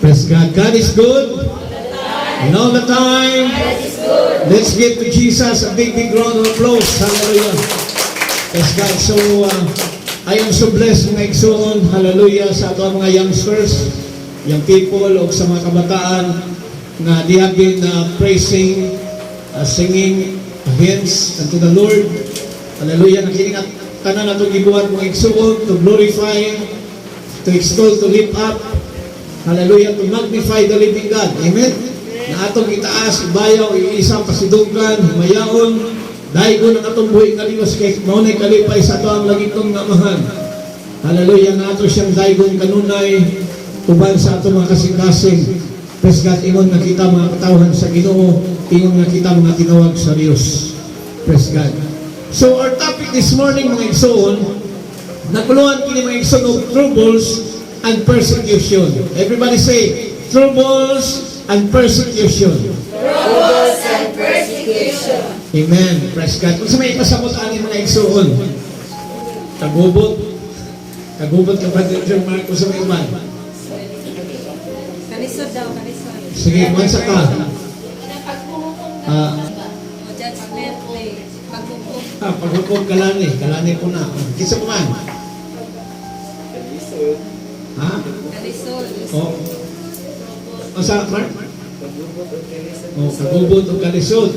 Praise God. God is good. And all the time. Let's give to Jesus a big, big round of applause. Hallelujah. Praise God. So, I am so blessed mga igsoon. Hallelujah. Sa ato mga youngsters, young people, o sa mga kabataan na they have been praising, singing hymns unto the Lord. Hallelujah. Nakinig at tanan na itong ibuhat mga igsoon to glorify, to extol, to lift up. Hallelujah. To magnify the living God. Amen. Na atong itaas, ibayaw, iisang pasidugan, himayaon, dahil ng atong buhay kaliwas kay maunay kalipay sa ato ang lagitong namahan. Hallelujah. Na ato siyang daigon kanunay, uban sa ato mga kasing-kasing. Praise God, ingon nga kita mga katawhan sa Ginoo, ingon nga kita mga tinawag sa Diyos. Praise God. So our topic this morning mga igsoon, naguluhan kini mga igsoon of troubles and persecution. Everybody say, troubles and persecution. Troubles and persecution. Amen. Praise God. Kung sa may pasabot ani mga igsoon, kagubot ka ba dito Marco sa may uban? Kanisod daw, kanisod. Sige, mansa ka. Judgment day. Paghukom. Paghukom kalani po na. Kisa mo man? Ha? Kanisod. O sa Mark? Kagubot o kalisod.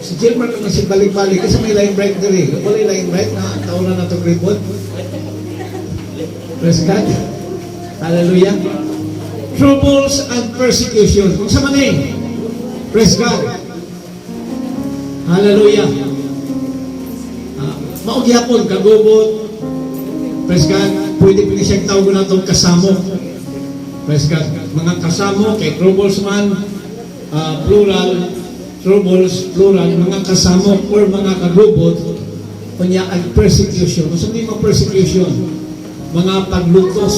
Si Gilmar kung si balik-balik kasi may line break diri. Wala yung line break na taon na itong ribot. Praise God. Hallelujah. Troubles and persecution. Kung sa manin. Praise God. Hallelujah. Maugyapon, kagubot. Praise God. Pwede pili siyang tawag na itong kasamo. Praise God. Mga kasamo, kay troubles man, plural, troubles, plural, mga kasamo or mga kagubot, kunya ang persecution. Kung sabihin mo persecution, mga paglutos,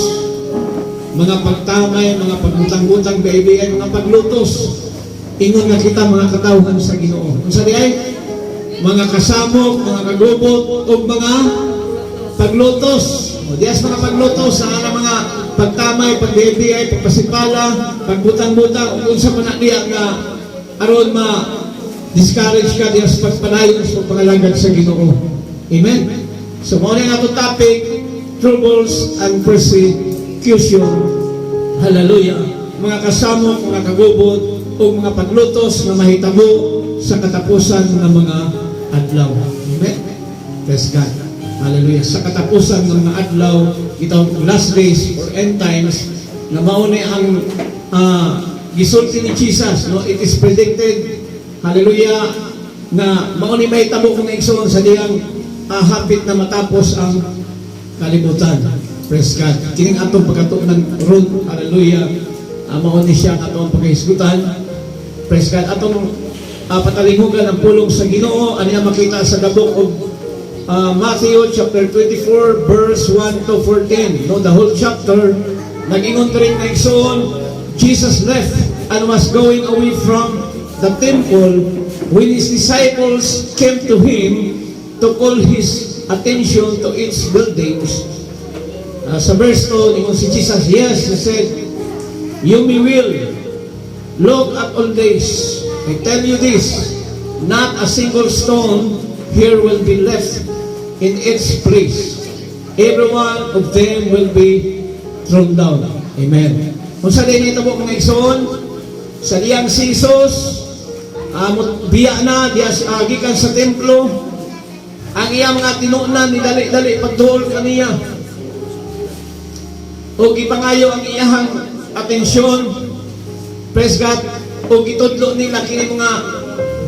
mga pagtamay, mga pagbutang-butang kaibigan, mga paglutos. Ingon nga kita mga katawhan sa Ginoo. Kung sabihin, mga kasamo, mga kagubot, o mga paglutos. O diyas mga paglutos, sa mga pagtamay, pag-BBI, pagpasipala, pagbutang-butang, kung sa manakdiya nga aron ma-discourage ka diya sa pagpalayon sa pangalagad sa Ginoo. Amen? So, muna nga itong topic, troubles and persecution. Hallelujah. Mga kasamo, mga kagubot, o mga paglutos na mahitabo sa katapusan ng mga adlaw. Amen? Praise God. Hallelujah. Sa katapusan ng mga adlaw, itong last days or end times, na mauni ang gisulti ni Jesus, no? It is predicted, hallelujah, na mauni may tabo kung naigsoon sa diyang hapit na matapos ang kalibutan. Praise God. Kining atong pagkato ng road, hallelujah, mauni siya ang atong pagkahisgutan. Praise God. Atong patalingugan ang pulong sa Ginoo, aniya makita sa dabok of Matthew chapter 24 verse 1 to 14. No, the whole chapter nag-ingon rin na igsoon, Jesus left and was going away from the temple when his disciples came to him to call his attention to its buildings. Sa verse 2, ingon si Jesus, yes, he said, you may will look at all this. I tell you this, not a single stone here will be left in its place. Every one of them will be thrown down. Amen. Kung sa din ito po mga igsoon, sa diyang si Jesus, biya na, gikan sa templo, ang iyang mga tinunan ni dali-dali pagduol kaniya. O gipangayo ang iyang atensyon, praise God, o gitudlo nila kini mga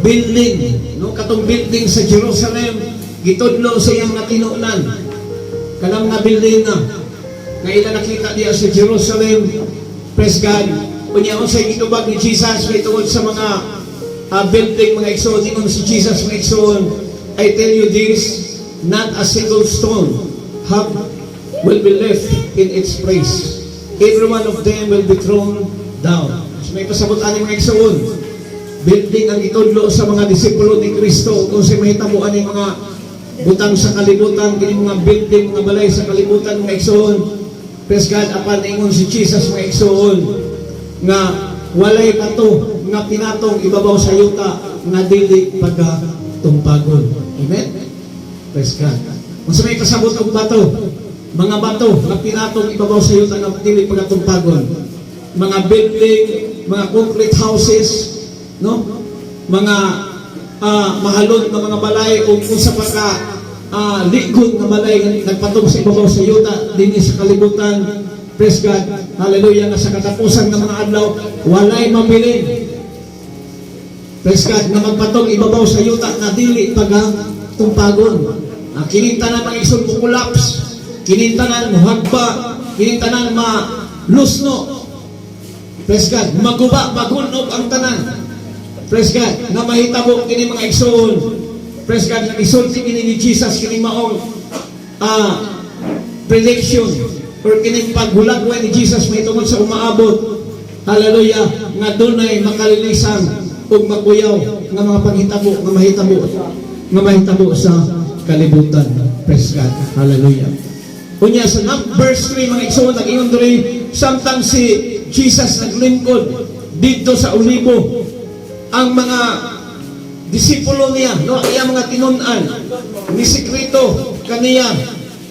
building, no, katong building sa Jerusalem, gitudlo sa iyang natinunan. Kanang nga building na ila nakita diya sa Jerusalem. Praise God. Kunyaon sa gitubag ni Jesus may tungod sa mga building mga igsoon. Ingon si Jesus mga igsoon, I tell you this, not a single stone will be left in its place. Every one of them will be thrown down. So may pasabot ani mga igsoon, building ang itudlo sa mga disipulo ni Kristo kung sa mahitamuan ng mga butang sa kalibutan, kini mga building, mga balay sa kalibutan, mga igsoon. Praise God, apan ingon si Jesus mga igsoon nga walay bato nga pinatong ibabaw sa yuta nga dili pagatumpagon. Amen? Praise God. Kung sa may kasabot og bato, mga bato nga pinatong ibabaw sa yuta nga dili pagatumpagon. Mga building, mga concrete houses, no? Mga mahalon na mga balay o kung sa pagka likod na balay nagpatong sa ibabaw sa yuta dinhi sa kalibutan. Praise God, hallelujah, nga sa katapusan ng mga adlaw walay mabilin. Praise God, na magpatong ibabaw sa yuta na dili pagatumpagon. Kining tanan mga isod mo collapse, kining tanan hagba, kining tanan malusno. Praise God, maguba, magunog ang tanan. Praise God, na mahitabo kini mga igsoon. Praise God, nag-isulti kini ni Jesus kini maong prediction or kini paghulagway ni Jesus mahitungod sa umaabot. Hallelujah, nga dunay makalinisan ug magbuyaw nga mga panghitabo nga mahitabo sa kalibutan. Praise God, hallelujah. Unya sa verse 3 mga igsoon nag-ingon diri samtang si Jesus naglingkod dito sa Olibo, ang mga disipulo niya, no, iya mga tinun-an ni sekreto kaniya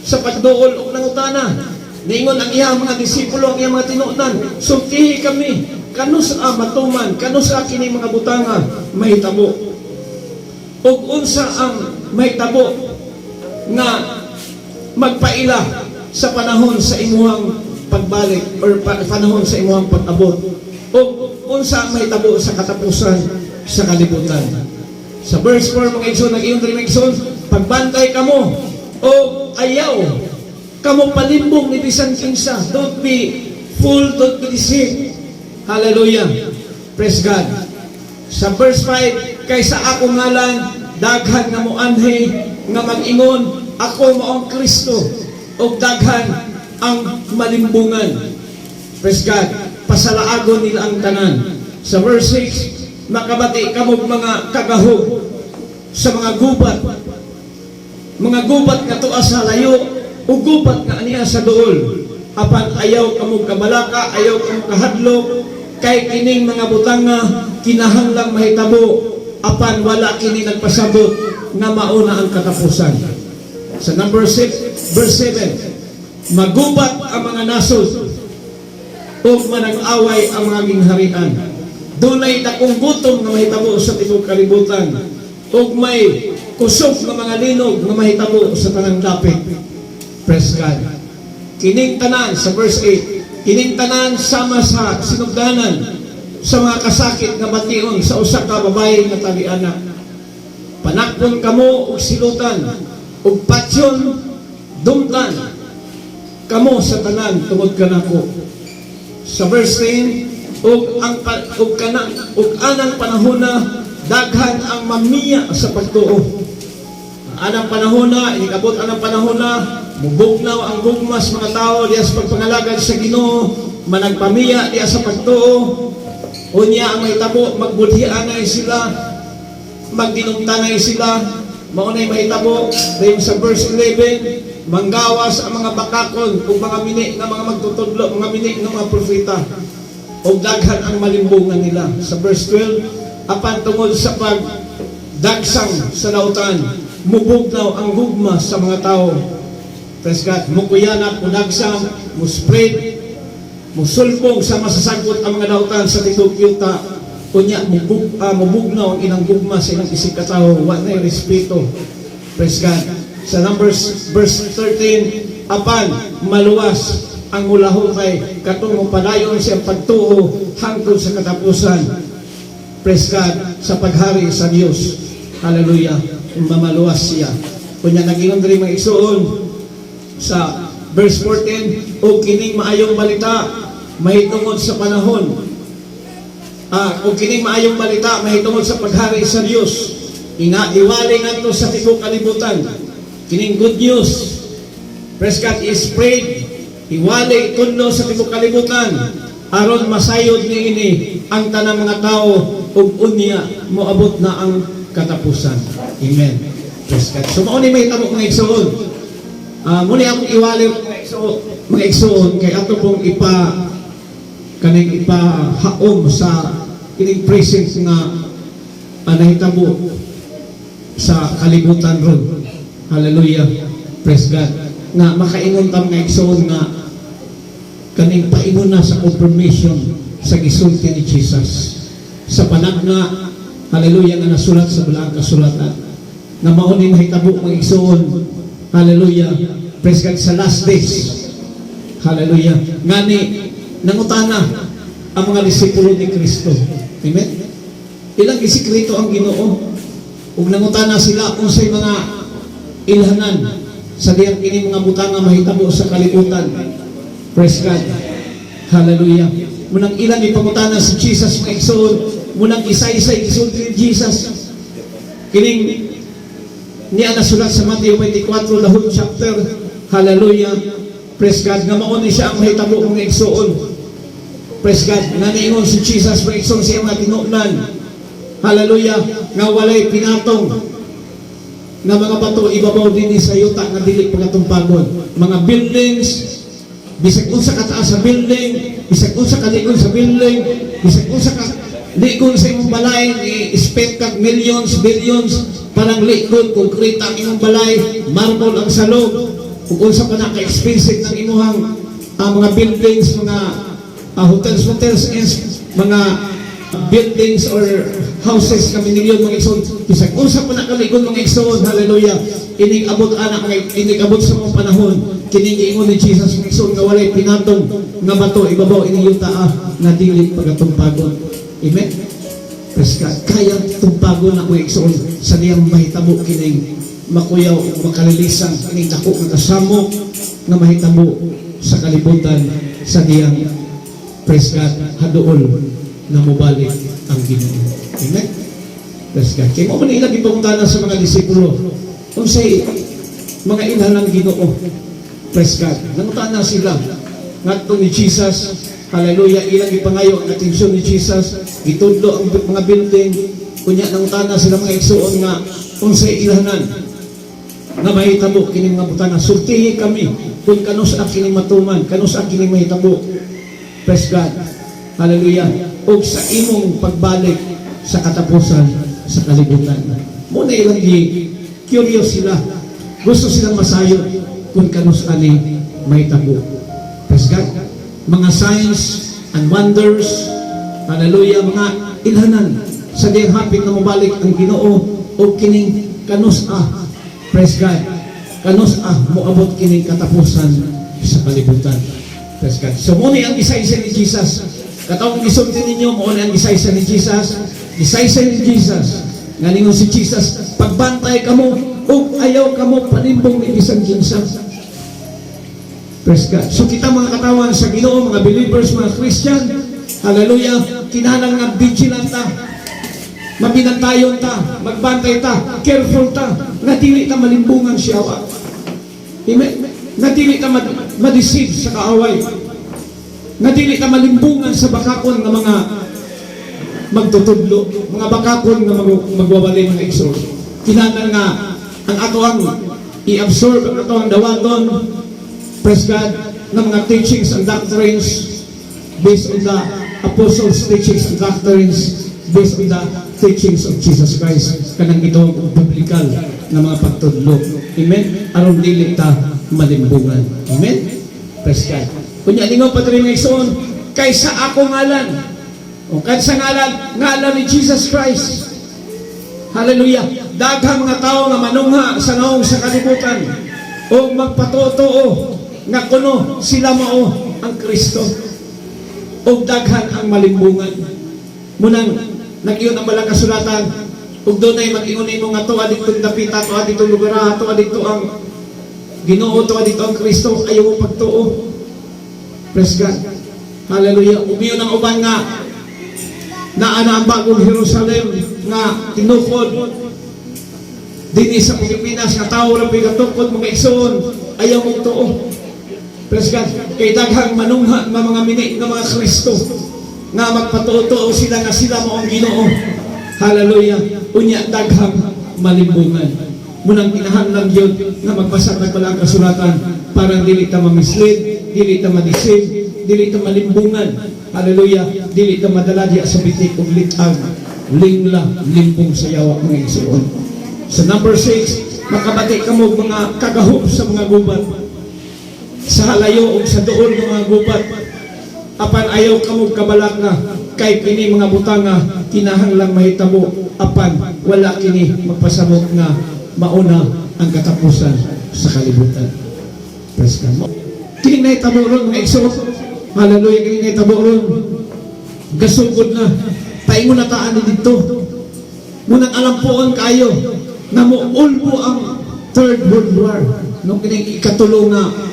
sa pagduol og nangutana. Niingon ang iya mga disipulo, ang iya mga tinun-an, sultihi kami kano sa matuman, kano sa kini mga butanga mahitabo. Ug unsa ang mahitabo nga magpaila sa panahon sa imuhang pagbalik or panahon sa imuhang pag-abot. O unsa ang mahitabo sa katapusan sa kalibutan. Sa verse 4 mga igsoon, nag-iyon rin mga igsoon, pagbantay kamo o ayaw kamo palimbong ni bisan kinsa. Don't be fooled, don't be deceived. Hallelujah, praise God. Sa verse 5, kaysa ako ngalan daghan nga mo anhi nga mag-ingon ako maong Kristo o daghan ang malimbungan. Praise God, pasalaagon nila ang tanan. Sa verse 6, makabati kamog mga kagahog sa mga gubat nga tuas sa layo o gubat nga aniya sa duol. Apan ayaw kamog kabalaka, ayaw kamog kahadlok, kay kining mga butanga kinahanglang mahitabo, apan wala kini nagpasabot nga mauna ang katapusan. Sa number 6, verse 7, magubat ang mga nasod o manag-away ang mga gingharian. Dunay dakong gutom nga mahitabo sa tibuok kalibutan ug may kusog nga mga linog nga mahitabo sa tanang dapit. Praise God. Kining tanan sa verse 8, kining tanan sama sa sinugdanan sa mga kasakit nga bation sa usa ka babae nga tali-anak. Panakpon kamo og silutan ug patyon dumtan kamo sa tanan tungod kanako. Sa verse 10, ug anang panahona daghan ang mamiya sa pagtuo. Anang panahona, inikabot anang panahona, mubugnaw ang gugmas mga tao diya sa pagpangalagad sa Ginoo, managpamiya diya sa pagtuo. Unya ang mahitabo, magbudhianay sila, magdinumtanay sila, maunay mahitabo. Dahil sa verse 11, manggawas ang mga bakakon ug mga mini na mga magtutudlo, mga mini ng mga propeta. O daghan ang malimbungan nila. Sa verse 12, apan tungod sa pagdagsang sa lautan, mubugnaw ang gugma sa mga tao. Praise God. Mukuyanap, mudagsang, muspread, musulpong sa masasagpot ang mga lautan sa tibuok yuta. Kunya, mubugnaw ang ilang gugma sa ilang isip katao. Wanay respeto. Praise God. Sa Numbers, verse 13, apan maluwas ang ulahon kay katong padayon siyang pagtuo hangtod sa katapusan. Praise God, sa paghari sa Dios. Hallelujah. Mamaluwas siya. Kunya nag-ingon diri mga igsoon sa verse 14, o kining maayong balita mahitungod sa panahon. O kining maayong balita mahitungod sa paghari sa Dios. Iwali ngadto sa tibuok kalibutan. Kining good news. Praise God is spread. Iwali tunlo sa tibuok kalibutan aron masayod niini ang tanang mga tao ug unya moabot na ang katapusan. Amen. Praise God. So mao ni may tabo mga igsoon. Muli akong iwali mga igsoon. mga igsoon kay ato pong ipahaom sa kining presence nga nahitabo sa kalibutan ron. Hallelujah. Praise God. Nga makaingon tam nga igsoon nga kaning paingon na sa confirmation sa gisulti ni Jesus. Sa panag nga, hallelujah, nga nasulat sa balaang kasulatan. Na mauni mahitabo mga igsoon. Hallelujah. Praise God sa last days. Hallelujah. Ngani nangutana ang mga disipulo ni Kristo. Amen? Ilang isikreto ang Ginoo. Ug nangutana sila unsay mga ilhanan sa diyang kini mga butang nga mahitabo sa kalibutan. Praise God. Hallelujah. Munang ilang ipangutana si Jesus mga igsoon, munang isa-isa isulti ni Jesus. Kining niya nasulat sa Mateo 24, the whole chapter. Hallelujah. Praise God. Nga mauni siya ang mahitabo mga igsoon. Praise God. Nga niingon si Jesus mga igsoon siya mga tinunan. Hallelujah. Nga walay pinatong nga mga bato ibabaw din sa yuta nga dili pagatumpagon. Mga buildings, bisag unsa kataas sa building, bisag unsa kalikon sa building, bisag unsa ka likon sa imong balay, i-spend kag millions, billions, parang likod, konkreta ang imong balay, marble ang salog, kung unsa pa na ka-expensive ng imuhang mga buildings, mga hotels, and mga buildings or houses kami milyon mga igsoon. Bisag unsa pa na kalikon mga igsoon. Hallelujah. Ining abot anak mga ining abot sa mga panahon. Kining giingon ni Jesus mga igsoon nga walay pinatong nga bato ibabaw ining yuta nga dili pagatumpagon. Amen. Praise God. Kaya tumpagon na mga igsoon sa diyang mahitabo kining makuyaw ug makalilisan kining dako nga kasamo nga mahitabo sa kalibutan sa diyang praise God haduol na mubalik ang Ginoo. Amen? Praise God. Kaya mo man ilang ipangutana sa mga disipulo. Kung say, mga ilan ng Ginoo. Praise God. Nangutana sila. Ngadto ni Jesus. Hallelujah. Ilang ipangayo ang atensyon ni Jesus. Gitudlo ang mga building. Kunya nangutana sila mga igsoon nga kung say ilahanan na mahitabo kining mga butana. Sultihi kami kung kanus ang kining matuman. Kanus ang kining mahitabo. Praise God. Hallelujah. O sa imong pagbalik sa katapusan sa kalibutan. Muna ilang curious sila. Gusto silang masayo kung kanus ani may tabo. Praise God. Mga signs and wonders. Hallelujah. Mga ilhanan sa diyang hapit na mabalik ang Ginoo o kining kanus praise God. Kanus moabot kining katapusan sa kalibutan. Praise God. So muna ang isa-isa ni Jesus. Katawang isulti ninyo, mo ang isa-isa ni Jesus. Isa-isa ni Jesus. Nga ningon si Jesus, pagbantay ka mo, o ayaw ka mo, panimbong ni isang Jesus. Praise God. So kita mga katawan sa Ginoo, mga believers, mga Christian, hallelujah, kinahanglan nga vigilant ta. Mabinantayon ta, magbantay ta, careful ta, nga dili ta malimbungan siya. Amen? Nga dili ta madeceive sa kaaway. Nga dili ta malimbungan sa bakakon ng mga magtutudlo, mga bakakon na magwawali mga igsoon. Kinahanglan nga ang atoang i-absorb, ang atoang dawaton, praise God, ng mga teachings and doctrines based on the apostles' teachings and doctrines based on the teachings of Jesus Christ. Kanang itong biblical na mga pagtudlo. Amen? Aron dili ta malimbungan. Amen? Praise God. Kunya ningo patri nga igsoon kaysa ako ngalan o kaysa ngalan ni Jesus Christ. Hallelujah. Daghang mga tao nga manungha sa naong sa kalibutan o magpatotoo nga kuno sila mao ang Kristo o daghan ang malimbungan. Munang nag-iyon ang balang kasulatan ug dunay mag-ingon nimo nga tuwa dito dapita, tuwa dito lugar, tuwa dito ang Ginoo, tuwa dito ang Kristo, ayaw mo pagtuo. Praise God. Hallelujah. Umiyon ang uban nga naana ang bagong Jerusalem nga tinukod dinhi sa Pilipinas nga tao ra pigatukod mga igsoon ayaw mo tuo. Praise God. Kay daghang manungha nga mga mini nga mga Kristo nga magpatuo sila nga sila mo ang Ginoo. Hallelujah. Unya daghang malimbungan. Munang kinahanglan yun nga magbasa ng balang kasulatan parang dili ta mamislead, dili ta madisin, dili ta malimbungan. Hallelujah, dili ta madala diya sa bitik ug litag, lingla, limbong sa yawa mga igsoon. Sa number 6, makabati ka mo mga kagahop sa mga gubat. Sa halayo ug sa duol ng mga gubat. Apan ayaw ka mo kabalak nga kay kini mga butang nga kinahanglang mahitabo, apan wala kini magpasabot nga mauna ang katapusan sa kalibutan. Praise God. Kini nahitabo ron mga igsoon. Hallelujah, kini nahitabo ron. Gasugod na. Paingon na taan dito. Munang alam po ang kayo na muulbo ang Third World War. Nung kini ikatulong na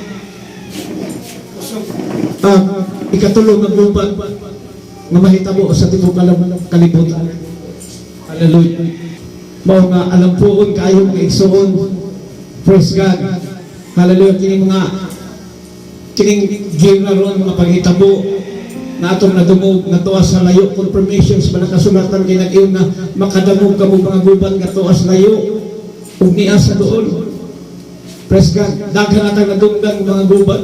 ikatulong na gubat nga mahitabo sa tibok kalibutan. Hallelujah. Mao nga alam po kayo mga igsoon. Praise God. Hallelujah. Kining gira ron mga paghitabo na atong nadungog na tuwas sa layo, confirmations ba nakasulatan kay nag-iyon na makadamog kamo mga gubat nga tuwas layo ug niya sa doon. Praise God. Daghan natang nadunggan mga gubat.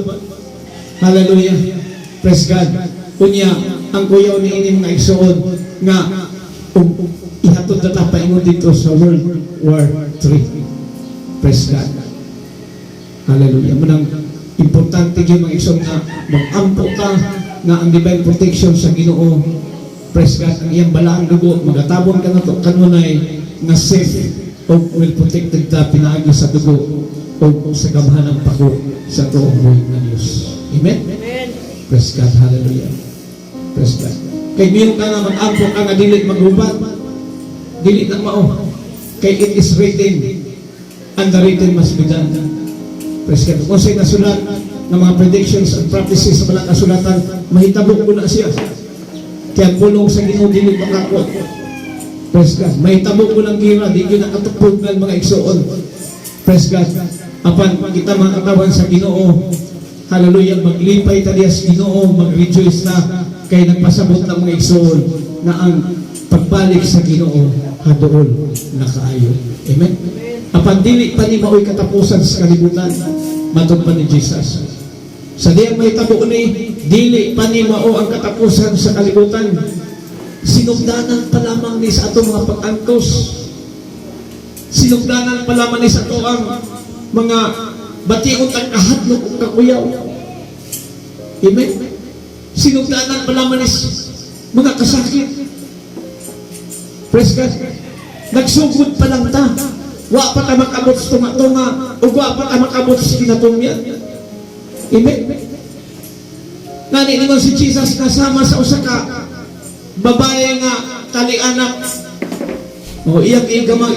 Hallelujah. Praise God. Kunya ang kuyaw ni ining mga igsoon nga ihatod na tapaingon dito sa World War III. Praise God. Hallelujah. Manang importante yung mga igsoon nga mag-ampo ka nga ang divine protection sa Ginoo. Praise God. Ang iyang balaang dugo magatabon ka na to kanunay nga safe o well protected ta pinaagi sa dugo o sa gamhanang pako sa tuong buhay ng Diyos. Amen? Praise God. Hallelujah. Praise God. Kay meron ka nga mag-ampo ka nga dili maghubat, dili na mao. Kay it is written and the written must be done. Praise God. Kung sa'yo nasulat ng mga predictions and prophecies sa mga kasulatan, mahitabo ko na siya. Kaya pulong sa Ginoo dili makakot. Praise God. Mahitabo ko ng gira, di ko nakatupog ng mga igsoon. Praise God. Apan kita mga katawan sa Ginoo, hallelujah, maglipay taliya sa Ginoo, mag-rejoice na kay nagpasabot ng mga igsoon na ang pagbalik sa Ginoo hadool na kaayo. Amen? Apan dili pa ni maoy katapusan sa kalibutan, matod pa ni Jesus. Sa diyang may tabo ni, dili pa ni mao ang katapusan sa kalibutan. Sinugdanan pa lamang ni sa atong mga pag-antos. Sinugdanan pa lamang ni sa ato ang mga batiot ang kahadlok o kakuyaw. Amen? Sinugdanan pa lamang ni mga kasakit. Praise God. Nagsugod pa lang ta. Wa pa ta makabot sa tunga-tunga o wa pa ta makabot sa kinatungyan. Amen? Nani naman si Jesus nasama sa usa ka babae nga tali-anak. O iyang igamang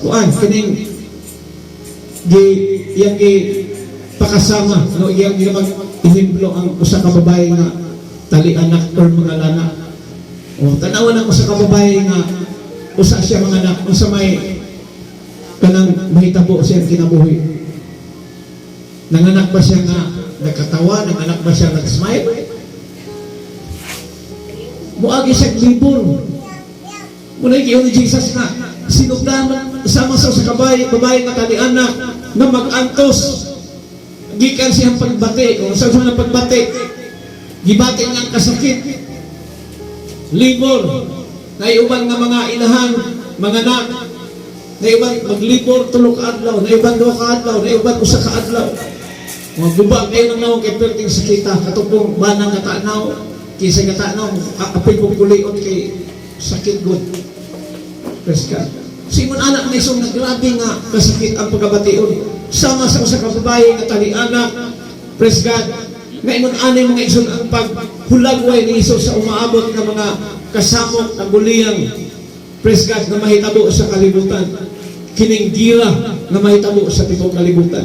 kuan kining iyang pakasama, no, iyang mag-ihiblo ang usa ka babae nga tali-anak or mga lana. O tanawan ang usa ka babae nga usa siya mga anak, usa may kanang mahitabo siya kinabuhi. Nanganak ba siya nga nagkatawa, nanganak ba siya nag-smile? Muagi siya libur. Muna ikiyon ni Jesus na sinugdanan sama sa babae nga tali-anak na mag-antos. Gikan siyang pagbati, o sa ng pagbati, gibati niyang kasakit. Libur, naiuban nga mga inahan, mga anak, naiuban maglibor 3 ka adlaw, naiuban 2 ka adlaw, naiuban 1 ka adlaw. Mga guba kayo ng nawang kay perting sakita, katupong banang nga tanaw, kisa nga tanaw, apay kong kuliot kay sakit good. Praise God. Simon anak na isong nagrabe nga kasakit ang pagkabation. Sama sa usa ka babae nga tali-anak. Praise God. Ngayon anay mga igsoon ang paghulagway ni Isus sa umaabot ng mga kasamok na buliyang. Praise God, na mahitabo sa kalibutan. Kining gira na mahitabo sa tibok kalibutan.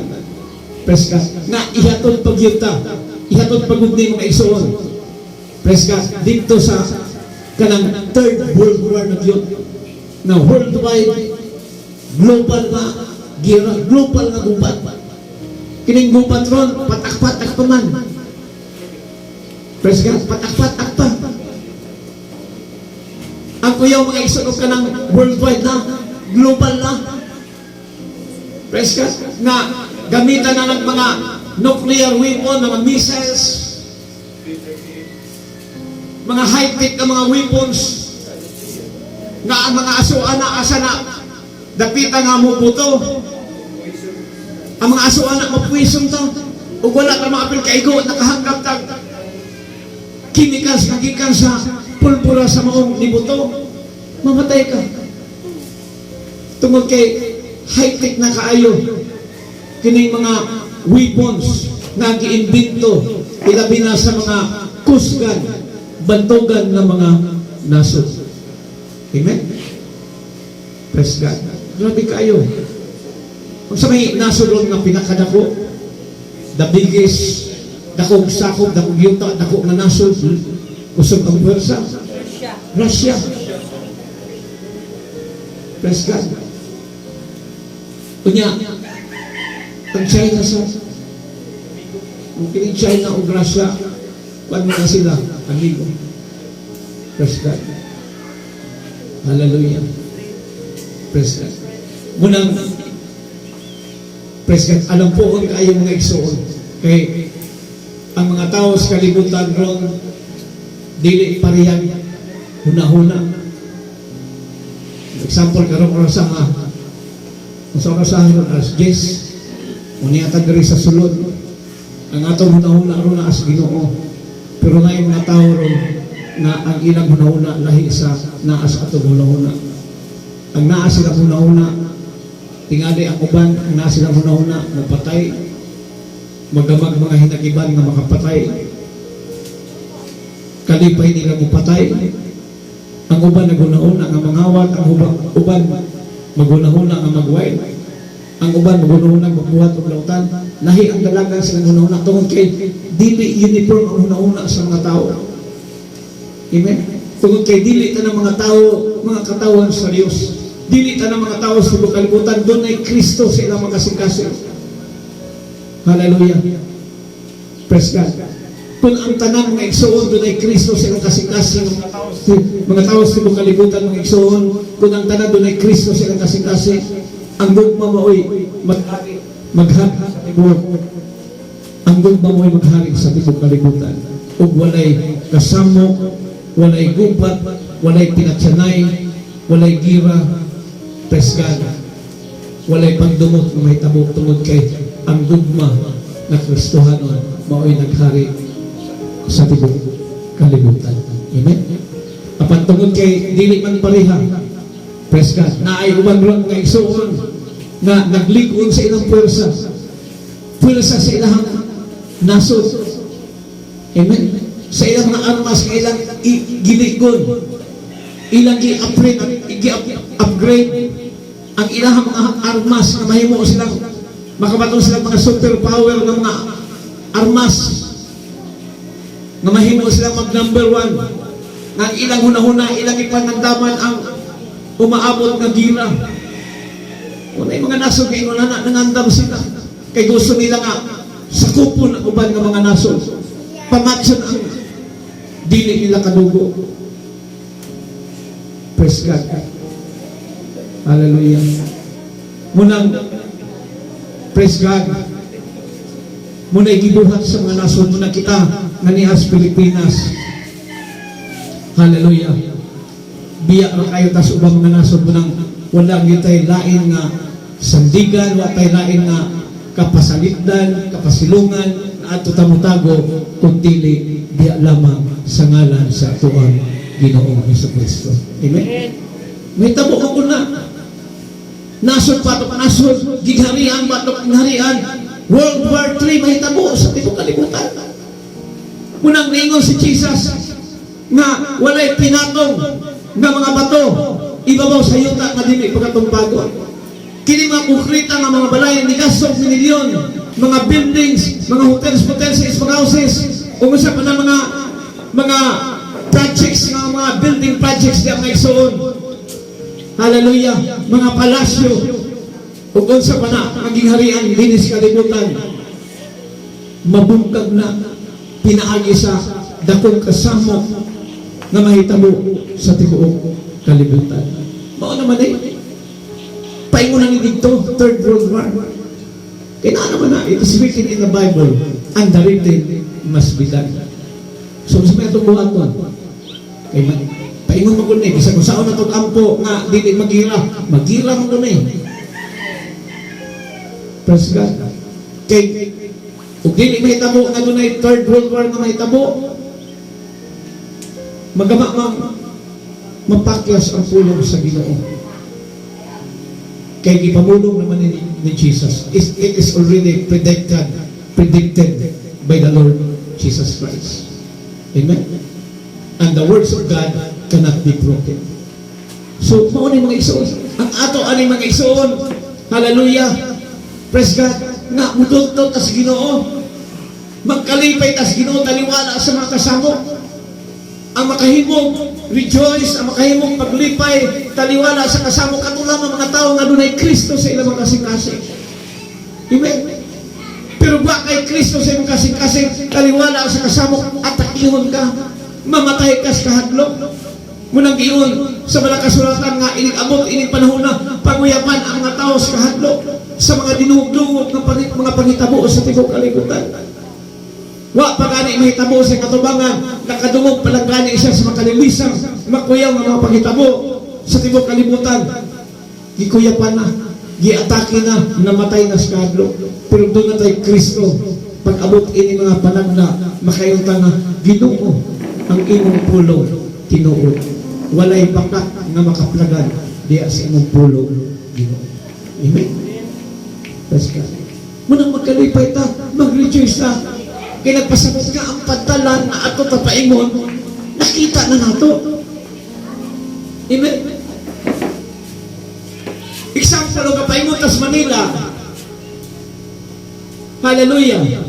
Praise God. Na ihatod pagyuta, ihatod pagud ni mga igsoon. Praise God. Dito sa kanang Third World War na yun. Na worldwide, global na gira, global na gubat. Kining gubat ron, patak-patak pa man. Praise God, patak-patak pa. Ang kuyaw mga igsoon ka ng worldwide na, global na. Praise God, na gamitan na ng mga nuclear weapon, mga missiles, mga high-tech na mga weapons, nga ang mga asuana asa na dapita nga mo buto. Ang mga asuana mapwisong to, ug wala ka mga pilkaigo, nakahanggap tag chemicals nagikan sa pulbura sa maong nibuto, mamatay ka. Tungod kay high-tech na kaayo kining mga weapons na giimbento, ilabi na sa mga kusgan, bantugan ng mga nasod. Amen? Praise God. Grabe kayo. Kung sa may nasod ron nga pinakadako, the biggest, dakong sakop, dakong yuta, dakong na nasod, usog ang pwersa, Russia. Praise God. Kunya, ang China sa kung kining China o Russia, paano na sila, amigo? Praise God. Hallelujah. Praise God. Munang, praise God, alam po kung kayo mga igsoon, kay ang mga tao sa kalibutan ron, dili parehang huna-huna. Example, karong orasan nga, sa orasan ron as Jess, uniatan diri sa sulod, ang atong huna-huna ron na as Ginoo. Pero na yung mga tao ron, na ang ilang huna-huna lahi sa naas atong huna-huna. Ang naas silang huna-huna, tingali ang uban, ang naas silang huna-huna, magpatay, magamag mga hinagiban nga makapatay, kalipay nila mapatay. Ang uban naguna-una nga mangawat, ang uban maguna-una nga magway, ang uban maguna-una magbuhat og lautan. Lahi ang dalagan silang huna-huna tungod kay dili uniform ang huna-huna sa mga tao. Amen? Tungod kay dili ta ng mga tao, mga katawan sa Dios. Dili ta ng mga tao sa kalibutan, doon ay Kristo sa ilang makasing-kasing. Hallelujah. Praise God. Kung ang tanang mga igsoon, doon ay Kristo sa ilang kasing-kasing. Mga tao sa kalibutan, mga igsoon, kung ang tanang doon ay Kristo sa ilang kasing-kasing, ang gugma maoy maghari sa tibok. Ang gugma maoy maghari sa tibok kalibutan. Ug walay kasamo, walay gubat, walay pinatsanay, walay gira. Praise God. Walay pagdumot ng may tabok tungod kay ang gugma na Kristohanon mao'y naghari sa tibok kalibutan. Amen? Apan tungod kay dili man pareha, praise God, na ay uban ron nga igsoon na nagligon sa ilang pwersa sa ilang nasod. Amen? Sa ilang mga armas nga ilang giligon, ilang i-upgrade ang ilang mga armas na mahimo silang makabatong silang mga superpower ng mga armas na mahimo silang mag number 1 nga ilang huna-huna, ilang ipanagdaman ang umaabot na gira. Unay mga nasod kay wala na nangandam sila kay gusto nila nga sakupon ang uban ng mga nasod, pamatson ang dili nila kadugo. Praise God. Hallelujah. Munang praise God. Muna gibuhat sa mga nasod, muna kita nga nihas Pilipinas. Hallelujah. Biya ra kayo tas ubang mga nasod, munang wala gyud tay lain nga sandigan, wala tay lain nga kapasalipdan, kapasilungan na ato tamutago kung dili biya lamang sa ngalan sa atuang Ginoong Jesucristo. Amen. May tabo ko na. Nasod patok nasod, gigharian patok harian. World War III mahitabo sa tibok kalibutan. Unang niingon si Jesus nga walay pinatong nga mga bato ibabaw sa yuta nga dili pagkatumpagon. Kini mga kukrita nga mga balay ni gasog milyon, mga buildings, mga hotels, mga houses, umusa pa na mga projects, mga building projects di ang nagsuon. Hallelujah. Mga palasyo. Ug unsa pa na maging harian dinis kalibutan. Mabungkag na pinaagi sa dakong kasamo nga mahitabo sa tibuok kalibutan. Mao naman paingunan ni dito, Third World War. Kaya naman na, it is written in the Bible, and the written must be done. So, sa may itong buhat ko, kaya paingon mo ko na isa kung saan na itong ampo nga, dili magira mo ko na Praise God. Kaya, kung dili mahitabo nga doon ay Third World War na mahitabo, mapakyas ang pulong sa Ginoo. Kaya ipamulong naman ni Jesus. It is already predicted by the Lord Jesus Christ. Amen? And the words of God cannot be broken. So, mauna yung mga isuon. Ang ato ani mga isuon. Hallelujah. Praise God. Nga, mudot-dot as Ginoo. Magkalipay as Ginoo, taliwala sa mga kasamo. Ang makahimong rejoice, ang makahimong paglipay, taliwala sa kasamo, katulad ng mga tao nga doon ay Kristo sa ilang mga kasing-kasing. Amen? Pero ba kay Kristo sa ilang kasing-kasing, taliwala sa kasamo, atakihon ka, mamatay ka sa kahadlok. Munang giyon sa mga kasulatan nga, inig-abot, inig panahon na, panguyapan ang mga tao sa kahadlok, sa mga dinugdungog ng mga pangitabo sa tibok kalibutan. Wa pagani mahitabo sa katubangan, nakadungog palagani siya sa makalilisang, makuyaw ng mga pangitabo sa tibok kalibutan. Gikuyapan na, giatake na, namatay na sa kahadlok. Pero doon na tayo Kristo, pag-abot ini mga panagna, makayunta na, Ginoo ang imong pulo, tinuod. Walay bakat nga makaplagan, diya sa imong pulo, Ginoo. Amen? Praise God. Munang magkalipay ta, mag-rejoice ta. Kaya nagpasabot nga ang pantalan na ato tapaingon, nakita na nato. Amen? Example, o kapaingon tas Manila. Hallelujah.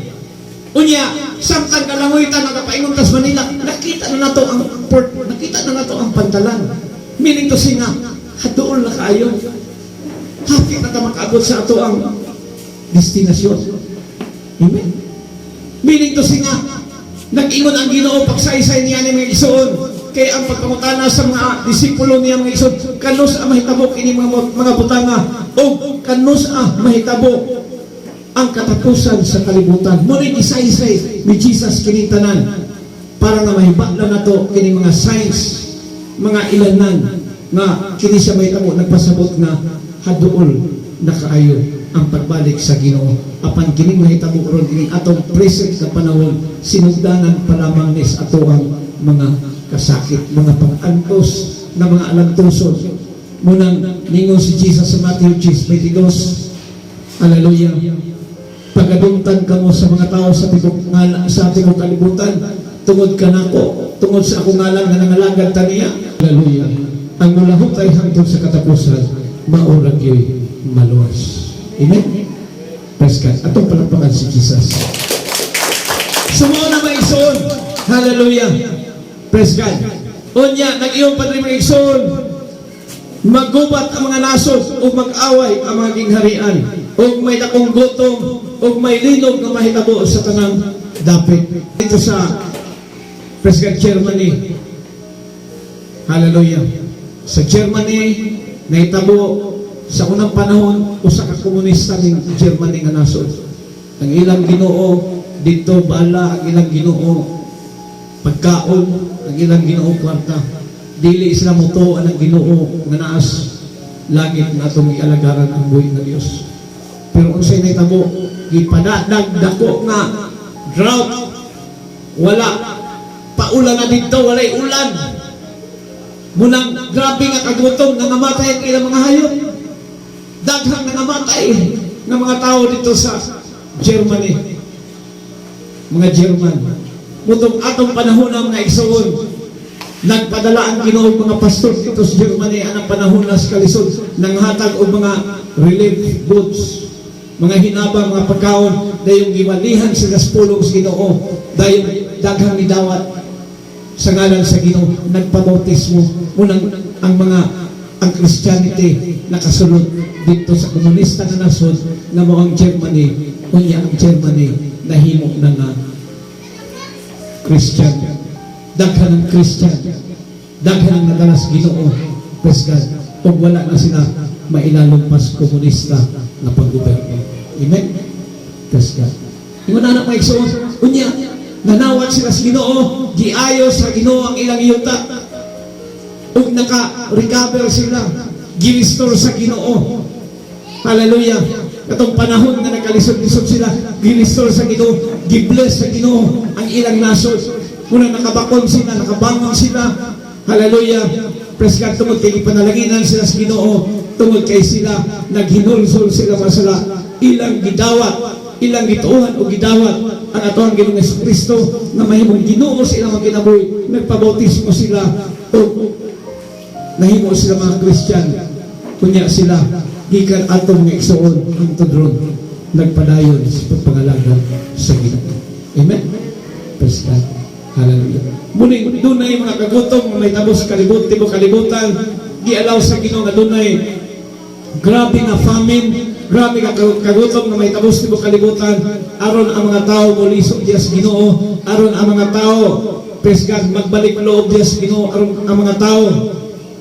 Unya, samtang kalangoytan ang kapaingon tas Manila, nakita na nato ang port, nakita na nato ang pantalan. Meaning to singa, hatuol na kaayo. Hapit na ta makaabot sa ato ang destinasyon. Amen? Meaning to singa, nag-ingon ang Ginoo pagsaysay niya ni mga isuon. Kaya ang pagpangutana sa mga disipulo niya mga isuon, kanus ang mahitabo kini mga butanga, o kanus ang mahitabo ang katapusan sa kalibutan. Muna'y isaysay ni Jesus kinintanan para nga mahibakla na to kini mga signs, mga ilanan nga kini siya mahitabo, nagpasabot na haduol na kaayo ang pagbalik sa Ginoo. Apan kining mahitabo ron ini atong present sa panahon, sinugdanan pa lamang nis ato ang mga kasakit, mga pag-antos na mga alantoson. Munang ningon si Jesus sa Matthew 22, hallelujah, pagadungtan ka mo sa mga tao sa tibok kalibutan, tungod ka nako, tungod sa akong ngalan nga nangalagad taniya. Hallelujah. Ang mulahot ay hangtod sa katapusan, maurag yo'y maluwas. Amen? Praise God. Atong palakpakan si Jesus. Sumuo na mga isuon. Hallelujah. Praise God. Unya, nag-iyong padre mga isuon, maggubat ang mga nasod o mag-away ang mga gingharian o may dakong gutom o may linog na mahitabo sa tanang dapit. Dito sa Praise God, Germany. Hallelujah. Sa Germany, nahitabo sa unang panahon, usa ka komunista ng Germany nga nasod. Ang ilang Ginoo dito bala, ang ilang Ginoo pagkaon, ang ilang Ginoo kwarta. Dili sila moto ang Ginoo nga naas langit na atong ialagaran ang buhay nga Dios. Pero unsay nahitabo, gipadadag dako nga drought, wala paulan na dito, walay ulan. Munang grabe nga kagutom, nangamatay ang ilang mga hayop. Daghang nangamatay ng mga tao dito sa Germany. Mga German. Mutong atong panahon ng mga igsoon, nagpadala ang Ginoo mga pastor dito sa Germany anang panahon na sa kalisod, nanghatag og mga relief goods, mga hinabang, mga pagkaon, dayong giwalihan sila sa pulong sa Ginoo, dayong daghang nidawat sa ngalan sa Ginoo, nagpabautismo. Munang ang Christianity nakasunod dito sa komunista na nasod na mo ang Germany, kunya ang Germany nahimok na nga Christian. Daghan ng Christian, daghan ng nadalas Ginoo. Praise God. Kung wala na sila mailalong mas komunista na paggoberno. Amen? Praise God. Ingon na anak maigsoon, unya, nanawat sila sa Ginoo, giayo sa Ginoo ang ilang yuta. Ug naka-recover sila, gi-restore sa Ginoo. Hallelujah. Katong panahon na nagkalisod-lisod sila, gi-restore sa Ginoo, gi-bless sa Ginoo ang ilang nasod. Muna nakabakon sila, nakabangon sila. Hallelujah. Praise God, tungod kay ipanalanginan sila sa Ginoo, tungod kay sila naghinulsol sila masala, ilang gidawat, ilang gituuhan o gidawat ang atoang Ginoong Jesucristo na mahimong Ginoo sa ilang mga kinabuhi. Nagpabautismo sila o nahimo sila mga Christian. Kunya sila gikan atong nga igsoon ang tudron nagpadayon sa pagpangalaga sa Ginoo. Amen. Praise God. Hallelujah. Muling dunay mga kagutom nga may tabos kalibutan, gialaw sa Ginoo nga dunay grabe nga famine, grabe nga kagutom nga may tabos tibo kalibutan, aron ang mga tao molisod diya sa Ginoo, aron ang mga tao praise God magbalik loob diya sa Ginoo, aron ang mga tao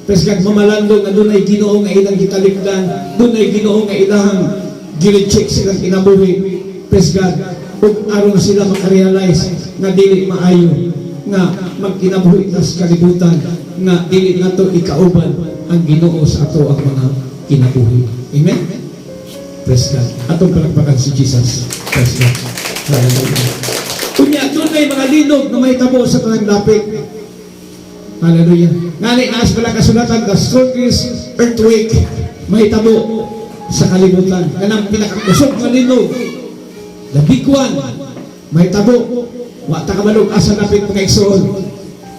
praise God mamalandong nga dunay Ginoo nga ilang gitalikdan, dunay Ginoo nga ilang gili-check silang kinabuhi. Praise God. Ug aron sila makarealize nga dili maayo nga magkinabuhi ta sa kalibutan, nga dili nato ikauban ang Ginoo sa ato ang mga kinabuhi. Amen. Praise God. Atong palakpakan si Jesus. Praise God. Hallelujah. Kunya dunay mga linog na may tabo sa tanang dapit. Hallelujah. Ngani naas pala kasulatan, the strongest earthquake may tabo sa kalibutan. Kanang pinakakusog nga linog, the big one, may tabo. Wa ta kabalog asa napit mga igsoon.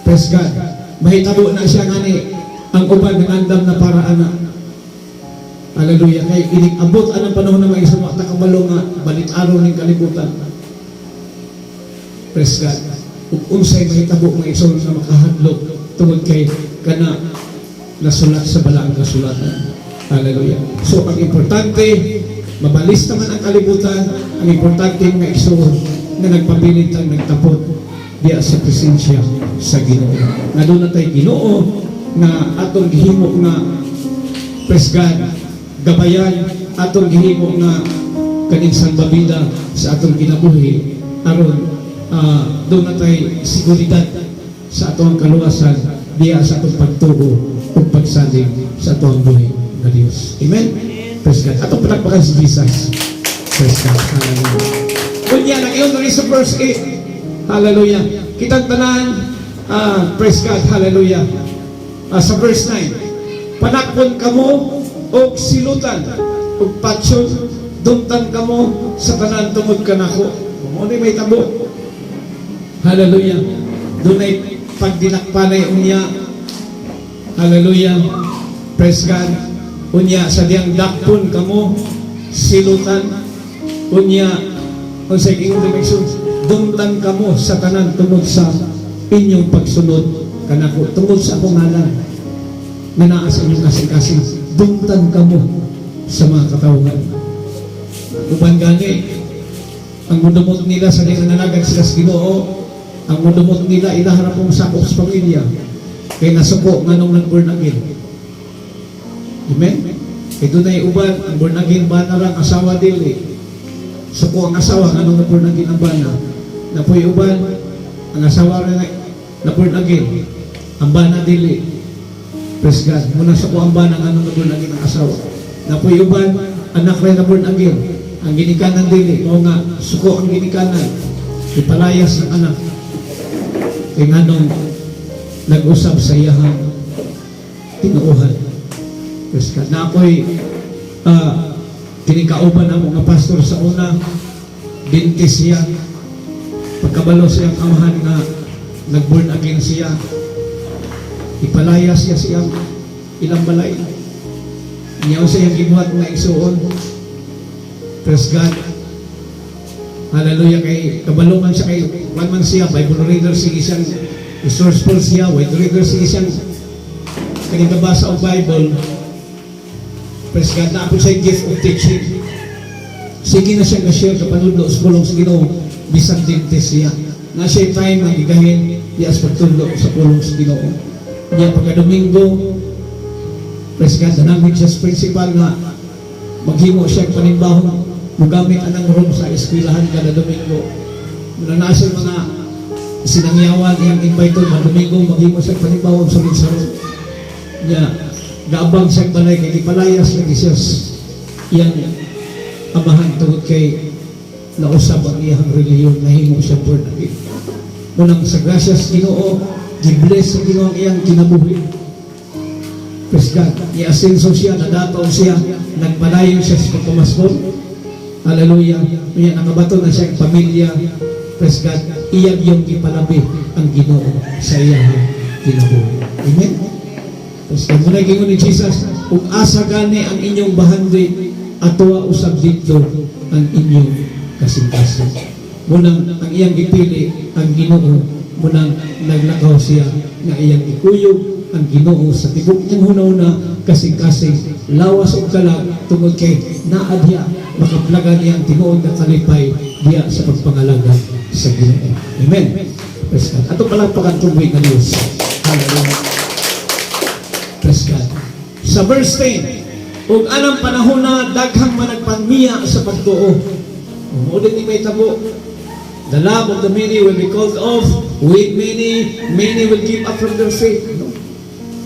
Praise God. May tabo na siya ngani ang uban ng andam na para ana. Hallelujah. Kay inig-abot anang panahon na mga igsoon, wa ta kabalog nga balit-araw ning kalibutan. Praise God. Ug unsay may tabo mga igsoon nga makahadlok tungod kay kana nasulat sa balaang kasulatan. Hallelujah. So ang importante, mabalista man ang kalibutan, ang importante mga igsoon na nagpabilit ang nagtapot diya sa presensya sa Ginoo. Nga doon na tayo Ginoo nga atong gihimo nga praise God, gabayan, atong gihimo nga kaning salbabida sa atong kinabuhi aron doon na tayo seguridad sa atong kaluwasan diya sa atong pagtuo o pagsalig sa atong buhay na Diyos. Amen? Praise God. Atong palakpakan si Jesus. Praise God. Hallelujah. Kunya, nag-iyon na rin sa verse 8. Hallelujah. Kitang tanan, praise God. Hallelujah. Sa verse 9. Panakpon kamo o silutan o patsyon, dumtan kamo sa tanan tungod ka na ko. Muna may tabo. Hallelujah. Doon ay pagdinakpanay unya. Hallelujah. Praise God. Unya sa diyang dakpon kamo, silutan. Unya kung sa ikinong dumtan kamo sa tanan tungod sa inyong pagsunod kanako, tungod sa akong ngalan na naa sa inyong kasing-kasing, dumtan kamo sa mga katawhan. Uban gani, ang mudumot nila sa nananagan sila sa Ginoo, ang mudumot nila ilaharap mong sakop sa pamilya, kay nasuko nga nung nag-born again. Amen? Kaya doon ay uban, ang born again ba na lang asawa dili. Suko ang asawa nga nung na-born again ang bana. Napoy uban, ang asawa rin na-born again, ang bana dili. Praise God. Muna suko ang bana nga nung na-born again ang asawa. Napoy uban, anak rin na-born again. Ang ginikanan dili. O nga, suko ang ginikanan. Ipalayas ng anak. Kaya nga nung nag-usap sa iyahang tinuuhan. Praise God. Na ako'y kinikauban ang mga pastor sa una, bintis siya. Pagkabalo siyang amahan na nag-born again siya, ipalaya siya siyang ilang balay. Niyaw siya yung gibuhat na igsuon. Praise God. Hallelujah. Kay kabalungan siya kay one man siya, Bible reader siya siyang resourceful siya, Bible reader siya siyang kanigabasa o Bible. Praise God, na ako siya gift of teaching. Sige na siya ka-share kapanudlo sa pulong sa Ginoo, bisang dintes siya. Na siya time na gigahin, di as pagtudlo sa pulong sa Ginoo. Niya pagka-Domingo, praise God, nanamig siya sa principal na maghimo siya panimbaho mugamit anang room sa eskwelahan kada Domingo. Muna na sa mga sinangyawan yang invite na Domingo, maghimo sa panibawang sulit sa room. Niya, gaabang siyang balay kay ipalayas na Isus yang amahan tungod kay nausab ang iyang reliyon na himo siya born again. Munang sa grasyas Ginoo, gibless sa Ginoo ang iyang kinabuhi. Praise God. I-asenso siya, nadataw siya, nagpalayo siya sa pagpamaskon. Hallelujah. Iyan, nakabato na siya ang pamilya. Praise God. Iyan yung ipalabi ang Ginoo sa iyang kinabuhi. Amen. Praise God. Muna gingon ni Jesus, kung asa gani ang inyong bahandi, atwa usab dito ang inyong kasing-kasing. Munang ang iyang gipili ang Ginoo, munang naglakaw siya nga iyang ikuyog ang Ginoo sa tibok niyang hunahuna kasing-kasing lawas og kalag tungod kay naadya makaplagan niyang tinuod na kalipay diya sa pagpangalaga sa Ginoo. Amen. Praise God. Ato palagpakan tuloy na Diyos. Hallelujah. Praise God. Sa verse 10, ug anang panahon na daghang managpanmiya sa pagtuo. Mudin ni may tabo. The love of the many will be called off. With many will give up from their faith. No?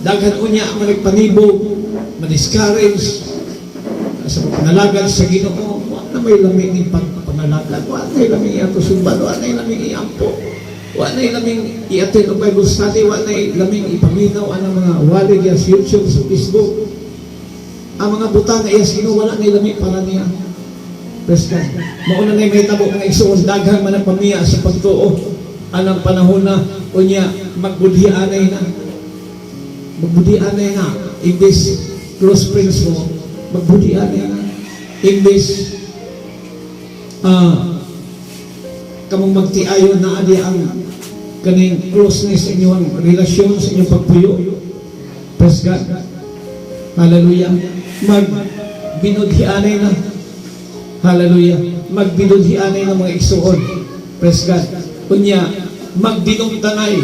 Daghan unya ang managpanibog, madiscourage sa pangalagan sa Ginoo. Wa na may lamig ni pangalagan. Wa na lamig ato sumban. Wa na lamig iampo. Wa na lamig i-attend ang Bible study. Wa na lamig ipaminaw ang mga walid sa YouTube, sa Facebook. Ang mga butang iya sa Ginoo, wala na lamig para niya. Praise God. Mauna na may tabo ng isuon daghang managpamiya sa pagtuo. Anang panahon na unya magbudhianay na. Magbudhianay na. Imbes close friends mo, magbudhianay na. Imbes kamong magtiayon na adi ang kaning closeness sa inyong relasyon, sa inyong pagpuyo. Praise God. Hallelujah. Magbinudhianay na. Hallelujah. Magbinudhianay ng mga igsuon. Praise God. Kunya, magdinungtanay.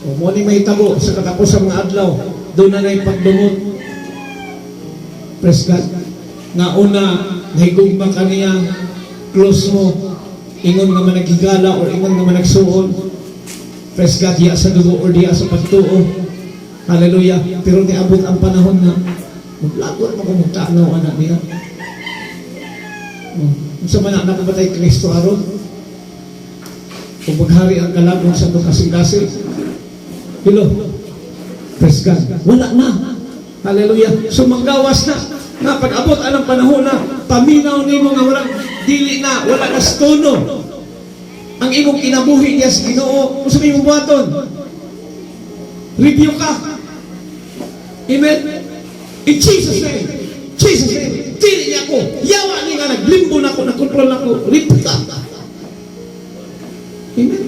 O mo ni may tabo sa katapos ng mga adlaw. Doon na na'y pagdungot. Praise God. Nga una, nahigugma ka niya, close mo, ingon nga managigala o ingon nga managsuon. Praise God, diya sa dugo o diya sa pagtuo. Hallelujah. Pero niabot ang panahon na maglagot mo kung magtanaw anak niya. Sa manak na pabatay Kristo aron kung maghari ang kalagong sa itong kasing-kasing. Hello. Praise God. Wala na. Hallelujah. So manggawas na. Na pag-abot anong panahon na paminaw ni mo nga walang dili na, wala na stono. Ang imong kinabuhi niya sa Ginoo. Kung sabihin mo buhaton, review ka. Amen. In Jesus' name. Jesus' name. Dili niya ako. Yawa niya nga naglimbo na ako, nagkontrol na ako. Review ka. Amen.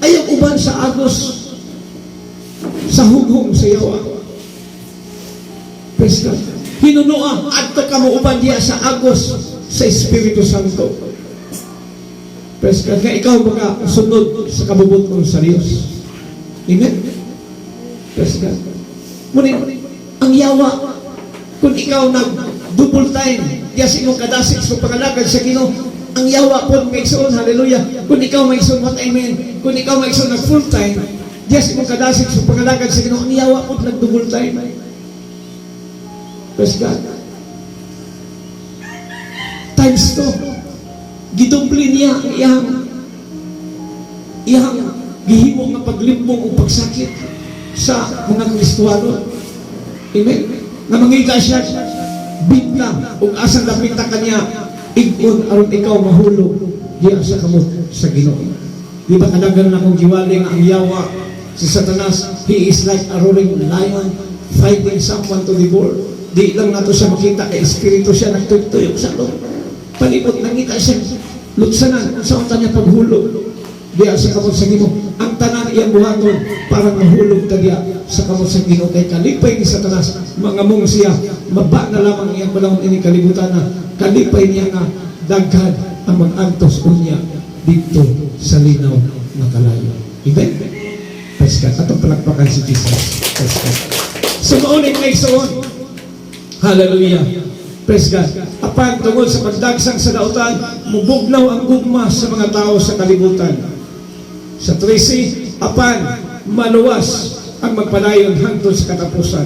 Ayaw uban sa agos sa hughong sa yawa. Praise God. Hinunoa adto ka mo uban diya sa agos sa Espiritu Santo. Praise God. Nga ikaw baka sunod sa kabubuton sa Diyos. Amen. Praise God. Ngunit ang yawa kung ikaw nag-double time diya sa imong kadasig sa pangalagad sa Ginoo, ang yawa po may igsoon, hallelujah. Kung ikaw may igsoon, what amen. Kung ikaw may igsoon nag-full time diya sa imong kadasig sa pangalagad sa Ginoo, ang yawa po nag-double time. Praise God. Times 2. Gidumple niya ang iyang gihimo nga paglimbong o pagsakit sa mga Kristuano. Amen. Nga mangita siya, binta, o asang napinta kanya, igon aron ikaw mahulog diya sa kamot sa Ginoo. Di ba kadagan na akong giwali nga ang yawa si Satanas, he is like a roaring lion fighting someone to devour. Di lang nato siya makita kay espiritu siya nagtuyok sa loob. Palibot nangita siya lutsanan sa unta niya paghulog diya sa kamot sa Ginoo. Ang tanan iyang buhaton para mahulog ta diya sa kamot sa Ginoo kay kalipay ni Satanas mangamong siya maba na lamang iyang panahon ini kalibutan na kalipay niya nga daghan ang mag-antos unya dito sa linaw na kalayo. Amen. Praise God. Atong palakpakan si Jesus. Praise God. So maulit may soon. Hallelujah. Praise God. Apan tungod sa pagdagsang sa dautan, mubugnaw ang gugma sa mga tao sa kalibutan. Sa 13, apan maluwas ang magpadayon hangtod sa katapusan.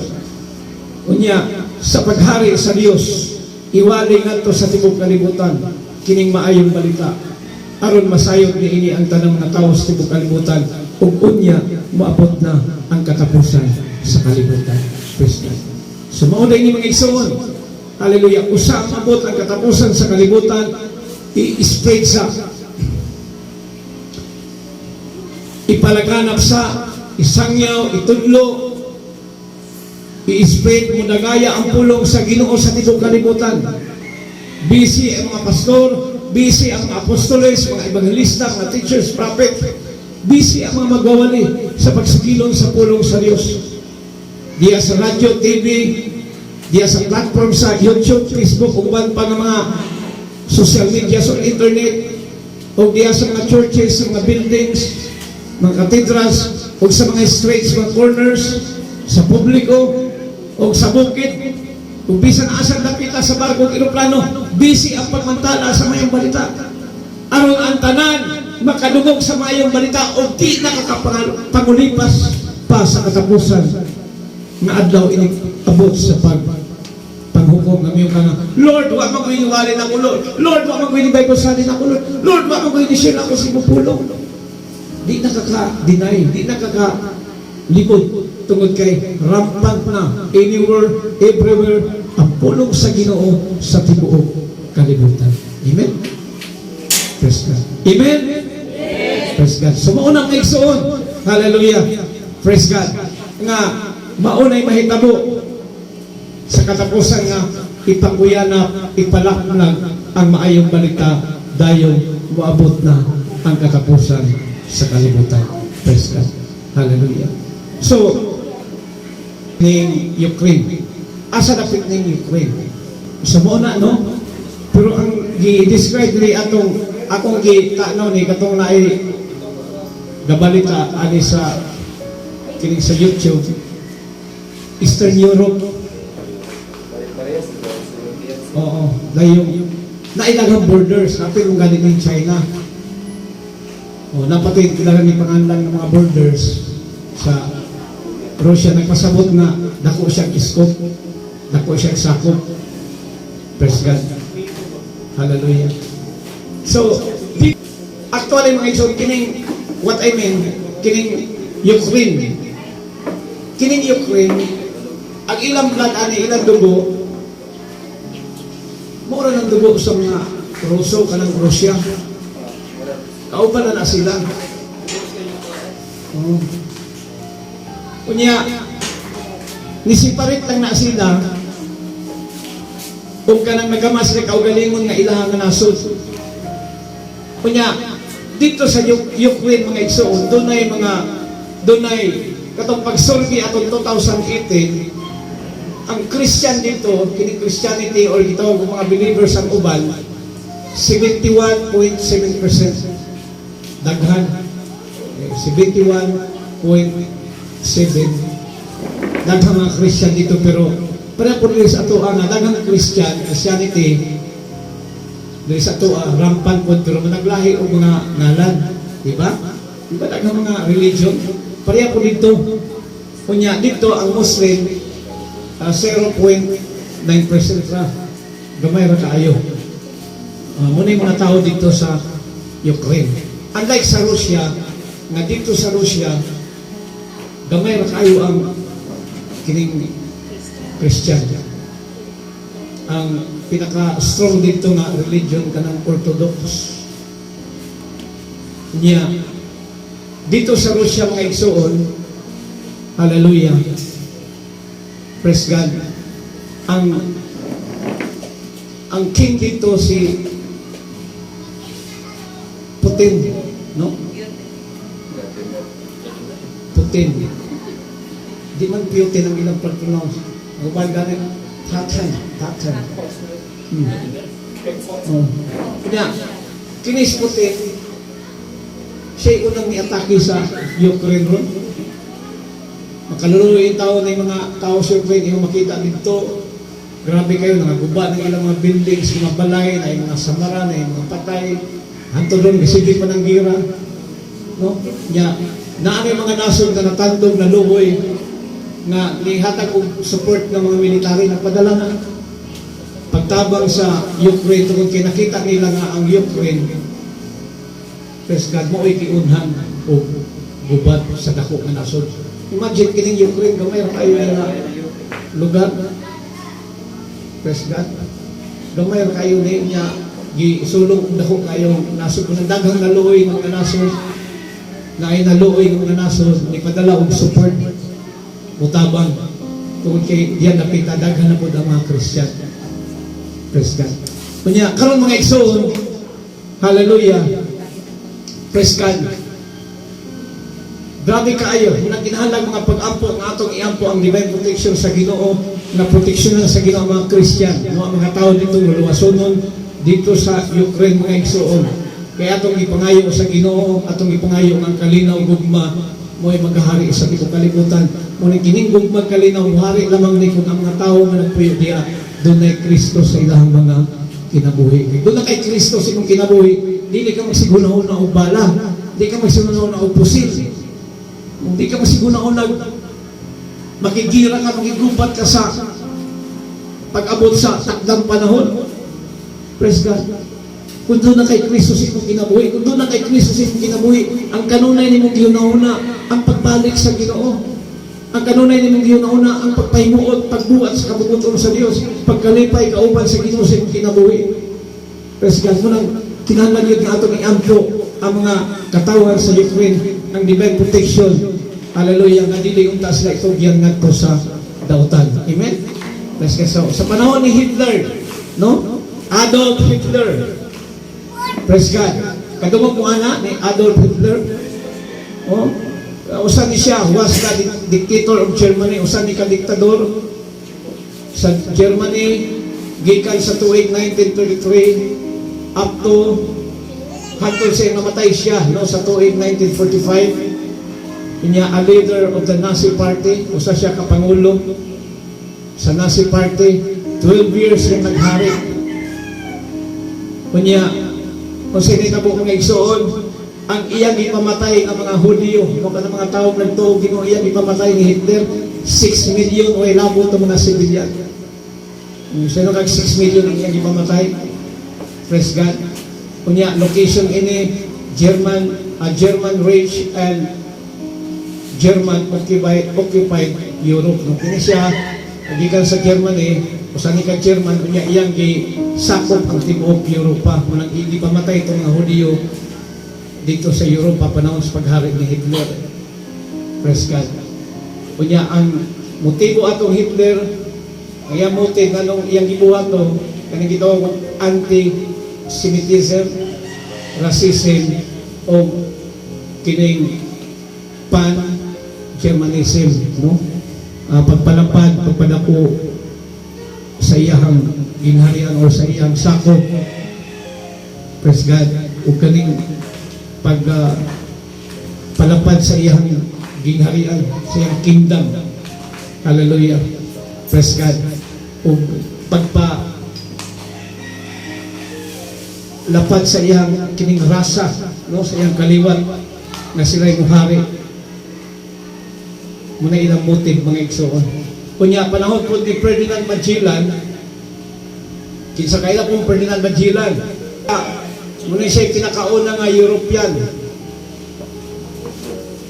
Unya, sa paghari sa Dios, iwali ngadto sa tibuok kalibutan kining maayong balita. Aron masayod niini ang tanang mga tao sa tibuok kalibutan, ug unya maabot na ang katapusan sa kalibutan. Praise God. So mao ni mga igsoon. Hallelujah. Usa maabot ang katapusan sa kalibutan, i-spread sa, ipalaganap sa, isangyaw, itudlo, i-spread mo dagaya ang pulong sa Ginoo sa tibuok kalibutan. Busy ang mga pastor, busy ang mga apostoles, mga evangelista, mga teachers, prophet, busy ang mga magwawali sa pagsigilon sa pulong sa Diyos. Diya sa radyo, TV, diya sa platform sa YouTube, Facebook, uban pa ng mga social media sa internet, o diya sa mga churches, sa mga buildings, mga cathedrals, o sa mga streets, mga corners, sa publiko, o sa bukid, kung bisan asang lapita sa barkong eroplano, busy ang pagmantala sa mayong balita. Aron ang tanan, makadugog sa mayong balita, o di nakakapangulipas pa sa katapusan na adlaw inabot sa paghukom ng iyong kanang, Lord, wag mo ko iniwalin ako, Lord. Lord, wag mo ko inibay ko sa atin ako, Lord. Lord, wag mo ko inisyon ako sa ipupulong. Di nakaka-deny, di nakaka-libod tungod kay rampant na anywhere, everywhere, ang pulong sa Ginoo sa tibuok kalibutan. Amen? Praise God. Amen? Praise God. So maunang igsoon. Hallelujah. Praise God. Nga, maunay mahitabo sa katapusan nga ipakuyanap, ipalaknag ang maayong balita dayon maabot na ang katapusan sa kalibutan. Praise God. Hallelujah. So, ning Ukraine. Asa dapit ning Ukraine? So mo na, no? Pero ang gi-describe ni akong gi-tanaw ni katong naay gabalita ani sa kining sa YouTube, Eastern Europe. Oo, dahil nailagang borders, napin kung galing ng China. O, napatid kailangan ni pangalan ng mga borders sa Russia. Nagpasabot na dako siyang iskop, dako siyang sakop. Praise God. Hallelujah. So, actually mga igsoon, kining, what I mean, kining Ukraine. Kining Ukraine, ang ilang blood, ilang dugo, mura ng dugo sa mga Ruso, kanang Russia. Kauban na sila. Kunya, nisiparit lang na sila kung kanang nagamas na kaugalingon nga ilahan nga nasod. Kunya, dito sa Ukraine mga igsoon, doon ay katong pagsulgi atong 2018, ang Christian dito, kining Christianity or gitawag ng mga believers ang uban, 71.7% daghan. 71.7 daghang mga Christian dito, pero para po rin sa ato ang daghang Christianity dito sa ato rampant po, pero managlahi o mga ngalan, di ba? Di ba daghang mga religion? Pareha po dito. Kunya dito ang Muslim 0.9% ra. Gamay ra kaayo. Muna yung mga tao dito sa Ukraine. Unlike sa Russia, nga dito sa Russia, gamay ra kaayo ang kining Christian. Ang pinaka-strong dito nga religion kanang Orthodox. Niya, dito sa Russia mga igsoon, hallelujah, praise God, ang king dito si Putin, no? Putin. Di man Putin ang ilang pag-pronounce. Ang ubal ganit, Tatan. Kaya, kinis Putin, siya unang ni-atake sa Ukraine ron. Makaluluyo yung tao na yung mga tao sa Ukraine, yung makita dito, Grabe kayo, nangaguba ng ilang mga buildings, mga balay, na mga samaran, na mga patay. Hanto doon, kasibig pa ng gira. No? Nya, naamay mga nasod na natandog na luhoy na nihatag og support ng mga military na padala na pagtabang sa Ukraine tungkol kay nakita nila nga ang Ukraine praise God mo ay kiunhan o gubat sa dako nga nasod. Imagine kining Ukraine gamay ra kayo nga lugar. Praise God. Gamay ra kayo niya gisulong dako kayo nasod kung daghang naluoy ng nasod na ay naluoy ng nasod ni padala og support mutabang tungkol kay diyan napita daghan na pud ang mga Christian. Praise God. Kunya karon mga igsoon, hallelujah. Praise God. Grabe kaayo, muna kinahanglan mga pag-ampo nga atong iampo ang divine protection sa Ginoo, na protection sa Ginoo mga Christian, mga tao dito luwasonon dito sa Ukraine mga igsoon. Kaya atong ipangayo sa Ginoo, atong ipangayo ang kalinaw gugma mo ay maghahari sa tibok kalibutan. Muna kining gugma kalinaw hari lamang ni kun ang mga tao nga nagpuyo diha dunay Kristo sa ilang mga kinabuhi. Doon na kay Kristo sa imong kinabuhi, dili ka magsigunahon na og bala, di ka magsigunahon na og pusil, di ka magsigunahon na makigira ka, magigubat ka sa pag-abot sa takdang panahon. Praise God. Kung doon na kay Kristo sa imong kinabuhi, kung doon na kay Kristo sa imong kinabuhi, ang kanunay ni mong giunahuna ang pagbalik sa Ginoo. Ang kanunay ni mong giunahuna ang pagpahimuot, pagbuhat sa kabubuton sa Dios, pagkalipay kauban sa Ginoo sa imong kinabuhi. Praise God. Munang kinahanglan yun nga atong i-ampo ang mga katawan sa Ukraine ng divine protection. Hallelujah. Nga dili unta sila itong giyan ngadto sa dautan. Amen? Praise God. Sa panahon ni Hitler, no? Adolf Hitler. Praise God. Kadungog mo ana ni Adolf Hitler. Oh, usan ni siya was the dictator of Germany, usan ni ka-diktador sa Germany gikan sa tuig 1933 up to hangtod sa namatay siya no sa tuig 1945. Niya a leader of the Nazi Party, usa siya ka pangulo sa Nazi Party. 12 years yung naghari. Kunya kung sinitabo kong igsoon, ang iyang ipamatay ang mga Hudyo, mga taong nagtuog, ang iyang ipamatay ni Hitler, 6 million o ilabo ito mga civilian. Sino kag 6 million ang iyang ipamatay? Praise God. Kunya, location ini, German Reich and German occupied Europe. Nung kini siya, nagikan sa Germany, usan ni ka German, kunya iyang sakop ang tibuok Europa. Munang hindi pamatay itong mga Hudyo dito sa Europa panahon sa paghari ni Hitler. Praise God. Kunya ang motibo atong Hitler, ang iyang motive anong iyang gibuhat to, kanang gitawag anti-Semitism, racism o kining pan-Germanism, no? Pagpalapad, pagpadako sa iyang ginharian o sa iyang sakop. Praise God. O kaning palapad sa iyang ginharian, sa iyang kingdom. Hallelujah. Praise God. O lapad sa iyang kining rasa, no, sa iyang kaliwat na sila'y muhari. Muna ilang motive mga igsoon. Kunya panahon po ni Ferdinand Magellan, kinsa kaila pong Ferdinand Magellan, muna siya pinakauna nga European.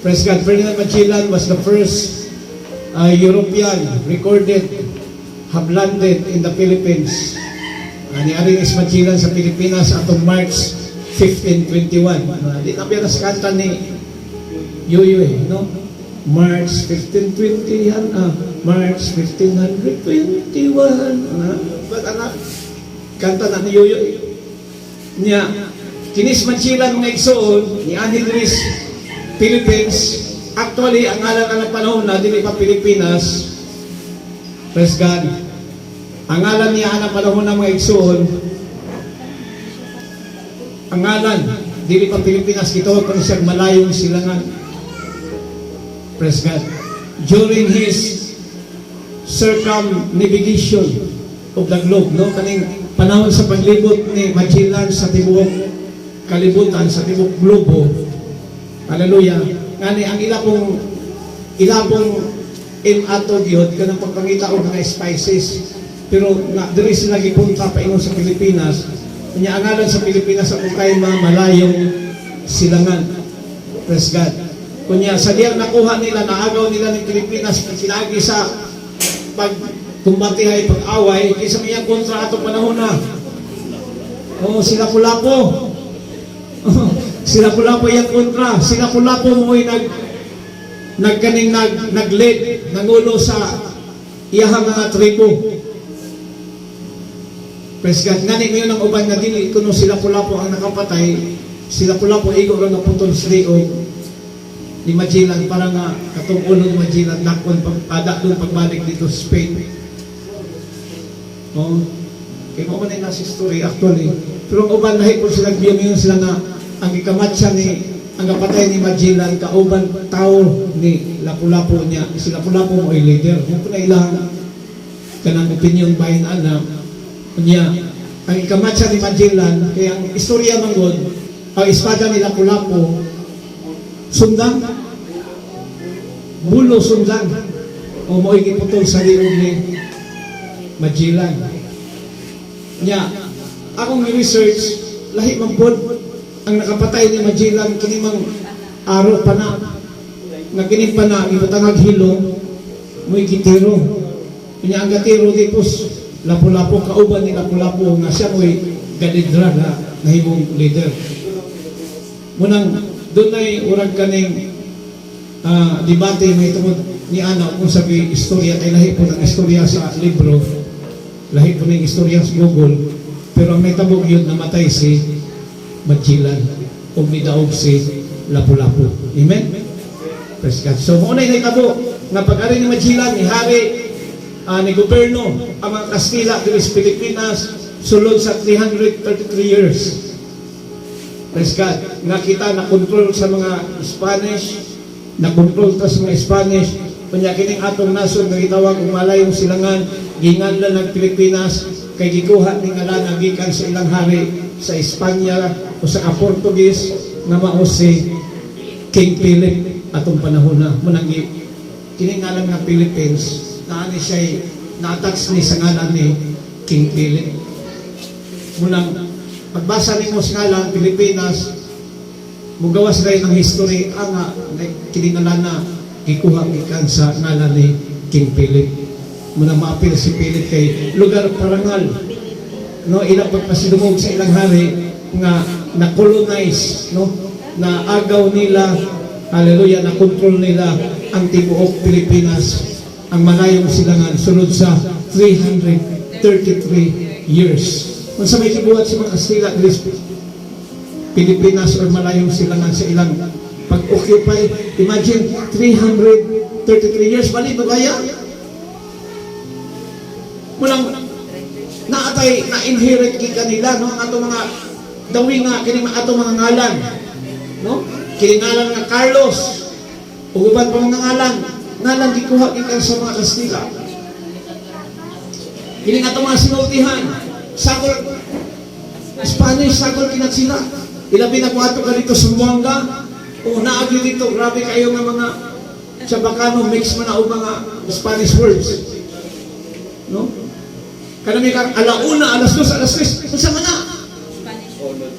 Praise God. Ferdinand Magellan was the first European recorded have landed in the Philippines. Niaring is Magellan sa Pilipinas atong March 1521. Di na pinas kanta ni Yuyo no? March 1520 yan, March 1521. Ba't anak? Kanta na ni Yuyo. Niya, kinis Magellan mga igsoon, ni Anidris, Philippines. Actually, ang ngalan ng panahon na, dili pa Pilipinas. Praise God. Ang ngalan niya ng panahon ng mga igsoon, ang ngalan, dili pa Pilipinas, kitawag pa siyang malayong silangan. Praise God. During his circumnavigation, ug daglob, no? Kaning panahon sa paglibot ni Magellan sa tibuok kalibutan, sa tibuok globo. Hallelujah. Ngani ang ilapong ato gyud kanang pagpangita og mga spices. Pero na diri sila gipunta paingon sa Pilipinas. Unya ang ngalan sa Pilipinas sa kay malayong silangan. Praise God. Kunya sa diyang nakuha nila, naagaw nila ng Pilipinas silagi sa pagkumbatihay, pag-away, kaysa may kontra ato panahon na. Oh, sila Pulapo. Sila Pulapo yung kontra. Sila Pulapo mo'y nag-lead, nangulo sa iyahang mga tribo. Praise God. Ngani ngayon ang uban nga dili kuno sila Pulapo ang nakapatay, sila Pulapo igo lang naputol sa liog ni Magellan para nga katong ulo ni Magellan dakon doon pagbalik dito sa Spain. Oh, kaya mo na nasa story actually. Pero ang uban lahi po sila biyong sila nga ang ikamatsa ni ang kapatay ni Magellan kauban tao ni Lapu-Lapu niya. Si Lapu-Lapu mo ay leader. Yung po na ilang kanang opinion bahin anak niya. Ang ikamatsa ni Magellan, kaya ang istorya manggod, ang espada ni Lapu-Lapu sundan, bulo sundan, o mo'y giputol sa liog ni Magellan. Nya, akong research, lahi mampod, ang nakapatay ni Magellan, kinimang aro pa na, nga kinim pa na, ipatangag hilo, mo'y gitiro. Kanya ang gatiro di pos, Lapu-Lapu, kauban ni Lapu-Lapu, nga siya mo'y gadidra na nahimong leader. Munang, doon ay urag kaning debate may tungod ni Ana kung sabi istorya kay lahi po ng istorya sa libro, lahi po ng istorya sa Google, pero ang may tabog yun namatay si Magellan o midaog si Lapu-Lapu. Amen? Praise God. So muna yung tabo nga pag-ari ni Magellan ni hari ni gobyerno ang mga Kastila dito sa Pilipinas sulod sa 333 years. Praise God. Nga kita na-control sa mga Spanish, na-control ta sa mga Spanish, kanya kining atong nasod nga gitawag og malayong silangan, ginganlan ng Pilipinas, kay gikuha ni ngalan gikan sa ilang hari sa Espanya o sa Portuguese nga mao si King Philip atong panahon na. Munang kining ngalan nga Philippines, naani siya na-attach ni sa ngalan ni King Philip. Munang pagbasa ni mo sa ngalan Pilipinas, mugawas rin ang history ang kiningalan na gikuha gikan sa ngalan ni King Philip. Muna maapil si Philip kay lugar parangal, no, ilang pagpasidumog sa ilang hari nga na-colonize, no, na agaw nila, hallelujah, na control nila ang tibuok Pilipinas, ang malayong silangan sunod sa 333 years. Kung sa may kibuhat si mga Kastila, Pilipinas o malayong silangan sa ilang pag-occupy, imagine 333 years, bali ba kaya? Mulang naatay, na-inherit kanila, no? Ang atong mga dawi nga, kining atong mga ngalan, no? Kining ngalan nga Carlos, uguban pa mga ngalan gikuha gikan sa mga Kastila. Kining atong mga sinultihan, sakol Spanish, sakol kinat sila. Ilabi na kuha ka dito sa Buanga, o naagyo dito, grabe kayo nga mga Chabacano, mix man na o mga Spanish words. No? Kanami kang alauna, alas 2, alas 3, sa mana?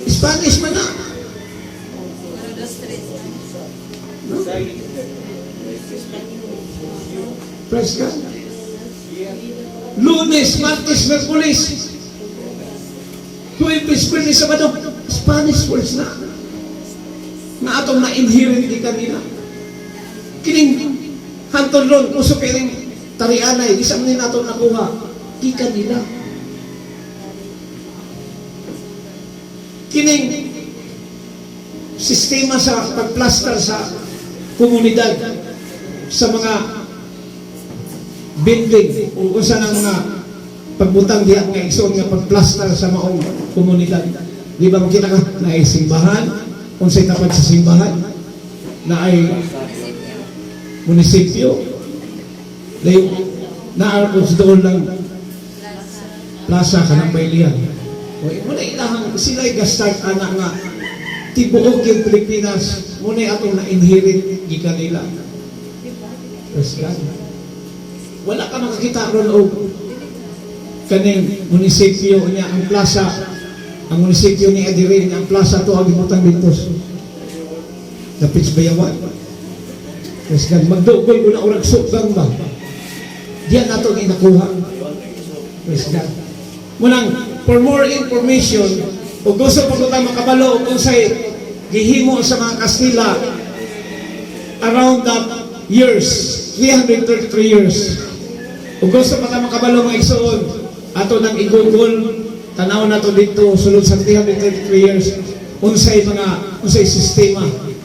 Spanish man na. No? Praise God. Lunes, Martes, Merkulis, Huwebes, Biyernes, Sabado, Spanish words na. Nga atong na-inherit di kanila. Kining hantod ron, uso kining tarianay, di sa manin atong nakuha, di kanila. Kining sistema sa pagplaster sa komunidad, sa mga building, o kung saan ang mga pagbutang diya nga igsoon nga pagplaster sa maong komunidad. Di ba makita ka na ay simbahan, kung sa'y tapat sa simbahan, na ay munisipyo, na ay doon lang plaza kanang Bailian. O muna ilahang sila'y gastart anak nga tibuok yung Pilipinas muna atong na-inherit gikan nila. Praise God. Wala ka makakita ron o kaning munisipyo niya ang plaza, ang munisipyo ni Adirin, ang plaza to ang ibutang dito sa Pitsbayawan. Praise God. Magdugol ko na urag sugang ba? Diyan nato inakuha. Praise God. Munang, for more information, o gusto po ko tayo makabalo kung sa'y gihimo sa mga Kastila around that years, 333 years. O gusto pa tayo makabalo mga igsoon, ato nang i-google, tanaw na to dito, sulod sa 333 years, unsay sistema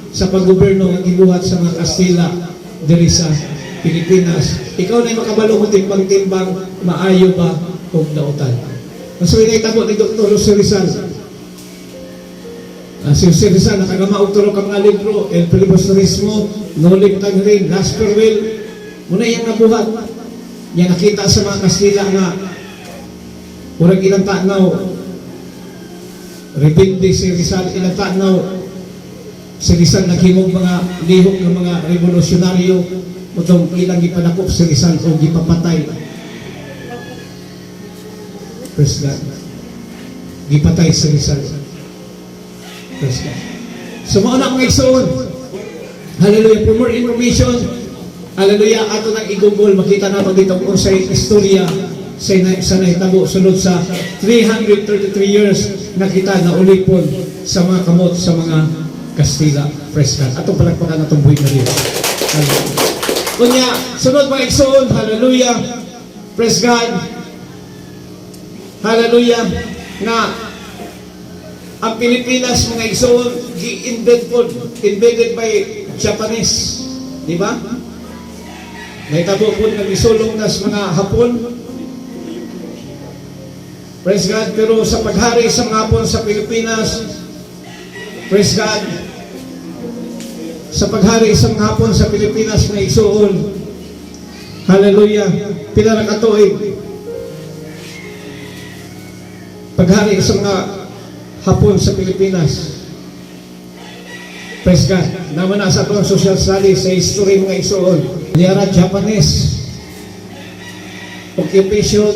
sa paggoberno ng gibuhat sa mga Kastila diri sa Pilipinas. Ikaw na yung makabalo mo timbang-timbang, maayo ba o dautan. Mas winay-tabo ni Dr. Jose Rizal. Si Jose Rizal, nakagamaog turo ka mga libro, El Filibusterismo, Nolim Tangrin, Last Farewell, muna yung nabuhat. Yan nakita sa mga Kastila nga, urang ilang tanaw, rebelde si Rizal, ilang tanaw, si Rizal naghimog mga lihok ng mga revolusyonaryo, utong ilang ipanakop si Rizal o gipapatay. Praise God. Gipatay si Rizal. Praise God. So mga anak mga igsoon, hallelujah, for more information, hallelujah, ato nang i-google, makita natin dito kung sa istorya sa nahitabo sunod sa 333 years nakita na ulipon sa mga kamot sa mga Kastila. Praise God. Atong palagpakan natong buhay na dito. Kunya, sunod mga igsoon, hallelujah, praise God, hallelujah, na ang Pilipinas mga igsoon invaded by Japanese, di ba? Nahitabo po nag-isulong nas mga Hapon. Praise God. Pero sa paghari sa mga Hapon sa Pilipinas, praise God, sa paghari sa mga Hapon sa Pilipinas na igsoon, hallelujah, pila na katuig paghari sa mga Hapon sa Pilipinas. Praise God. Naman na sa itong social studies sa history mga igsoon, niyara Japanese occupation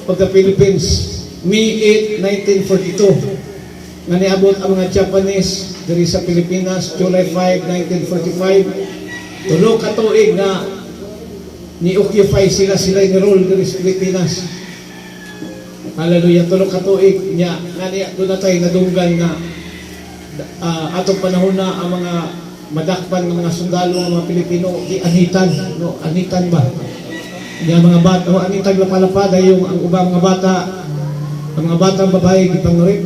of the Philippines, May 8, 1942. Nga niabot ang mga Japanese diri sa Pilipinas, July 5, 1945. Tulo ka tuig na ni-occupy sila ni-roll diri sa Pilipinas. Hallelujah, tulo ka tuig niya. Nga doon na tayo nadunggan na atong panahon na ang mga madakpan ng mga sundalo ng mga Pilipino anitan, no? Anitan ba? Yung mga bata, anitan lapalapada yung ang ubang mga bata, ang mga batang babae gipangurip.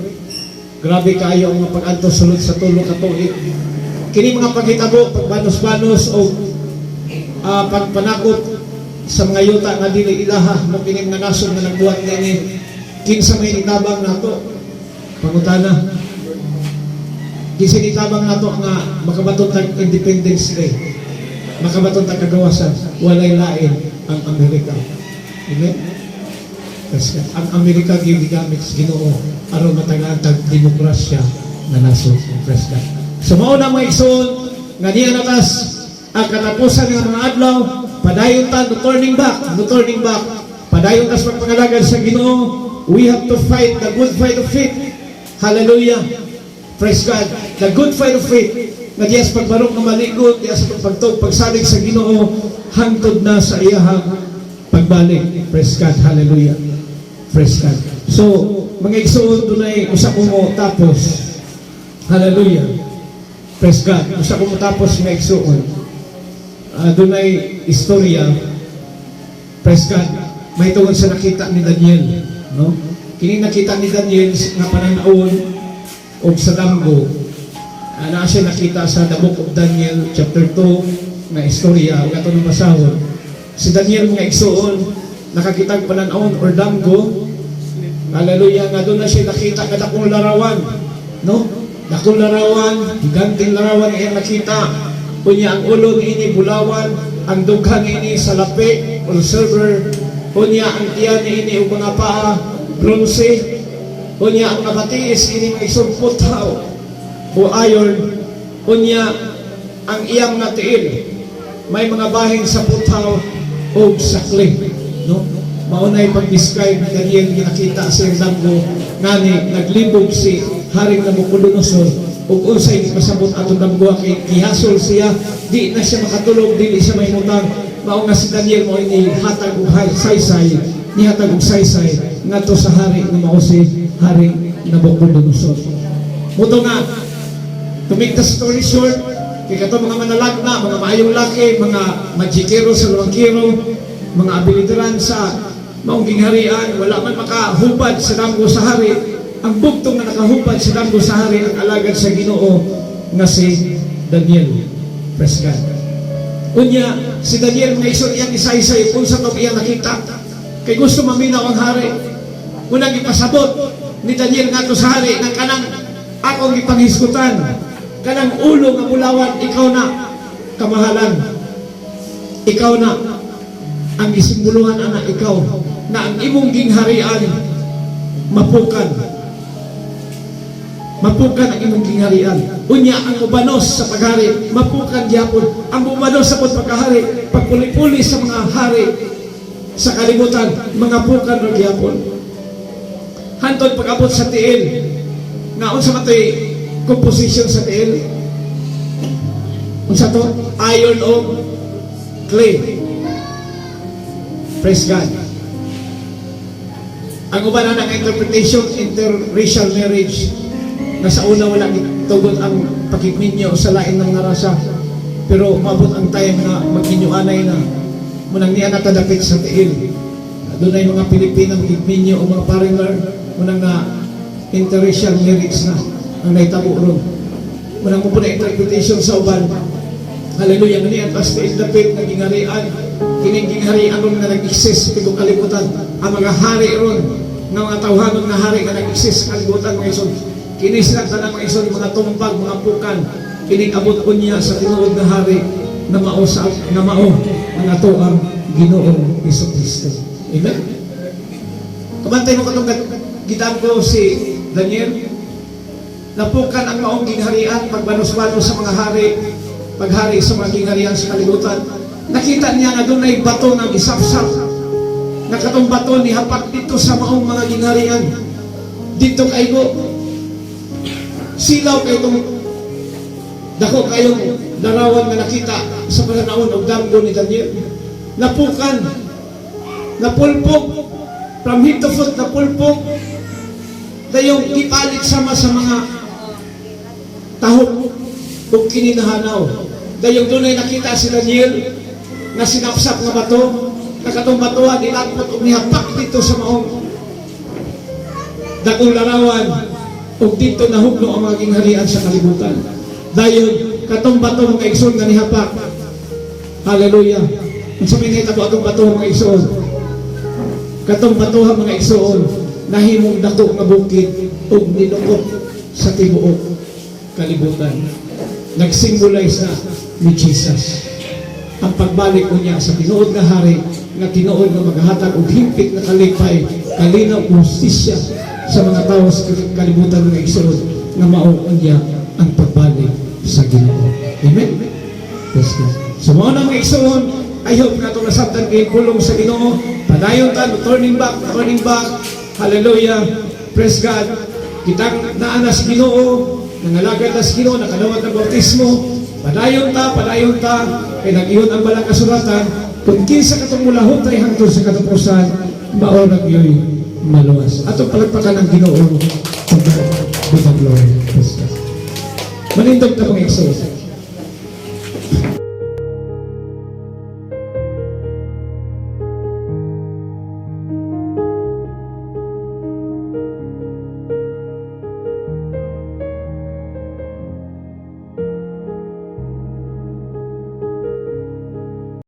Grabe kayo ang mga pag-antos sulod sa tulo ka tuig. Kini mga paghitabo, pagbanos-banos o pagpanakot sa mga yuta nga dili ilaha mo kini nga nasod nga nagbuhat nini kinsa may itabang nato pangutana. Kinsa itabang nato nga makabaton tag Independence Day, makabaton tag kagawasan, walay lain ang Amerika. Amen. Kasi ang Amerika gigamit sa Ginoo aron matagaan tag demokrasya na nasod. Praise God. So mao na mga igsoon nga niya natas ang katapusan ng mga adlaw, padayon ta no turning back, padayon ta sa pagpangalagan sa Ginoo. We have to fight the good fight of faith. Hallelujah. Praise God. The good fight of faith. Nga diyas pagbarok na maligod, diyas pagtog, pagsalig sa Ginoo, hangtod na sa iyahang pagbalik. Praise God. Hallelujah. Praise God. So, mga igsoon doon ay usa ko mo tapos. Hallelujah. Praise God. Usa ko mo tapos mga igsoon. Doon ay istorya. Praise God. May tungkol sa nakita ni Daniel. No? Kini nakita ni Daniel nga pananaon o sa damgo. Na siya nakita sa The Book of Daniel chapter 2 na istorya nga ito ng basahon. Si Daniel mga igsoon nakakita ang pananaon or damgo. Hallelujah, nga doon na siya nakita nga dakong larawan, no? Dakong larawan, higanting larawan nga nakita. Kunya ang ulo ni ini bulawan, ang dughan ni ini salapi or silver. Kunya ang tiyan ni ini ug mga paa bronze, unya ang nabatiis ini mga isang puthaw o iron, unya ang iyang natiil may mga bahin sa puthaw o sa clay, no? Maunay pag-describe ni Daniel ginakita sa damgo ngani naglibog si Haring Nabucodonosor ug unsay pasabot atong damgo kay gihasol siya, di na siya makatulog, dili siya mahimutang. Mao nga si Daniel mo ini hatag og saysay, nihatag og saysay ngadto sa hari nga mao si Haring Nabucodonosor. Muto nga to make the story short, kay kato mga manalagna, mga maayong laki, mga magikero sa luwangkiro, mga abilidaran sa maong gingharian, wala man makahubad sa damgo sa hari. Ang bugtong na nakahubad sa damgo sa hari ang alagad sa Ginoo nga si Daniel. Praise God. Unya, si Daniel mga isod iyang isaysay kung sa iyang nakita. Kay gusto maminaw ang hari. Unang ipasabot ni Daniel nga to sa hari ng kanang akong ipanghisgutan. Kanang ulo nga mulawan, ikaw na kamahalan. Ikaw na ang isimbuluhan, anak, ikaw na ang imong gingharian mapukan ang imong gingharian. Unya ang ubanos sa paghari mapukan gyapon. Ang ubanos sa pagkahari, pagpuli-puli sa mga hari sa kalibutan, mga pukan ro gyapon. Hantod pag-abot sa tiil nga unsa matay composition sa tiil, unsa to? Iron o clay. Praise God. Ang uban na ng interpretation, interracial marriage, na sa una wala tugon ang pakikminyo sa lain ng narasa, pero mabot ang time na magkinyoanay na munang niya natadapit sa tiil. Doon ay mga Pilipinang pakikminyo o mga foreigner, munang na interracial marriage na ang naitabo ron. Munang mo po na interpretation sa uban. Hallelujah. Ganyan, basta indapit na gingharian, kiningingharian ron nga nag-exist sa kalibutan. Ang mga hari ron, ng mga tawhanon na hari nga nag-exist sa kalibutan, mga ison. Kinislang tanang mga ison, mga tumpag, mga pukan, kining-abot ko niya sa tinuod na hari na mao ang ato ang Ginoong Jesucristo. Amen? Kamantay mo katong gitan ko si Daniel, napukan ang maong gingharian, pagbanos-banos sa mga hari, paghari sa mga gingharian sa kalibutan. Nakita niya na doon ay bato na gisapsap. Nakatong bato ni hapak dito sa maong mga gingharian. Dito kayo, silaw kayo itong dako kayong larawan na nakita sa pananaon ng damgo ni Daniel. Napukan, napulpog, from head to foot, napulpog. Dayong ipalit sama sa mga tahok o kininahanaw. Dayong doon ay nakita si Daniel na sinapsap nga bato, nakatong batuhan, nilakot o nihapak dito sa maong dakong larawan o dito nahugno ang mga gingharian sa kalibutan. Dayon, katong bato mga igsoon nga nihapak. Hallelujah. Kung sabihin na itabo atong bato mga igsoon, katong bato mga igsoon, nahimong dako nga bukid o nilukot sa tibuok kalibutan. Nag-symbolize na ni Jesus ang pagbalik ko niya sa tinuod na hari, nga tinuod na maghahatag og himpit na kalipay, kalinaw o hustisya sa mga tao sa kalibutan ng igsoon, nga mao niya ang pagbalik sa Ginoo. Amen? Praise God. So mao na mga igsoon, I hope na itong nasabtan kayo pulong sa Ginoo. Padayon ta, turning back. Hallelujah. Praise God. Kitang naanas Ginoo, nangalagad nas Ginoo, nakalawat ng bautismo. Padayon ta, kay nag-iyon ang balang kasulatan, kung kinsa katong mulahot ay hangtod sa katapusan, maorag yo'y maluwas. Atong palagpakan ng Ginoo, to God be the glory. Manindog na pang exalt.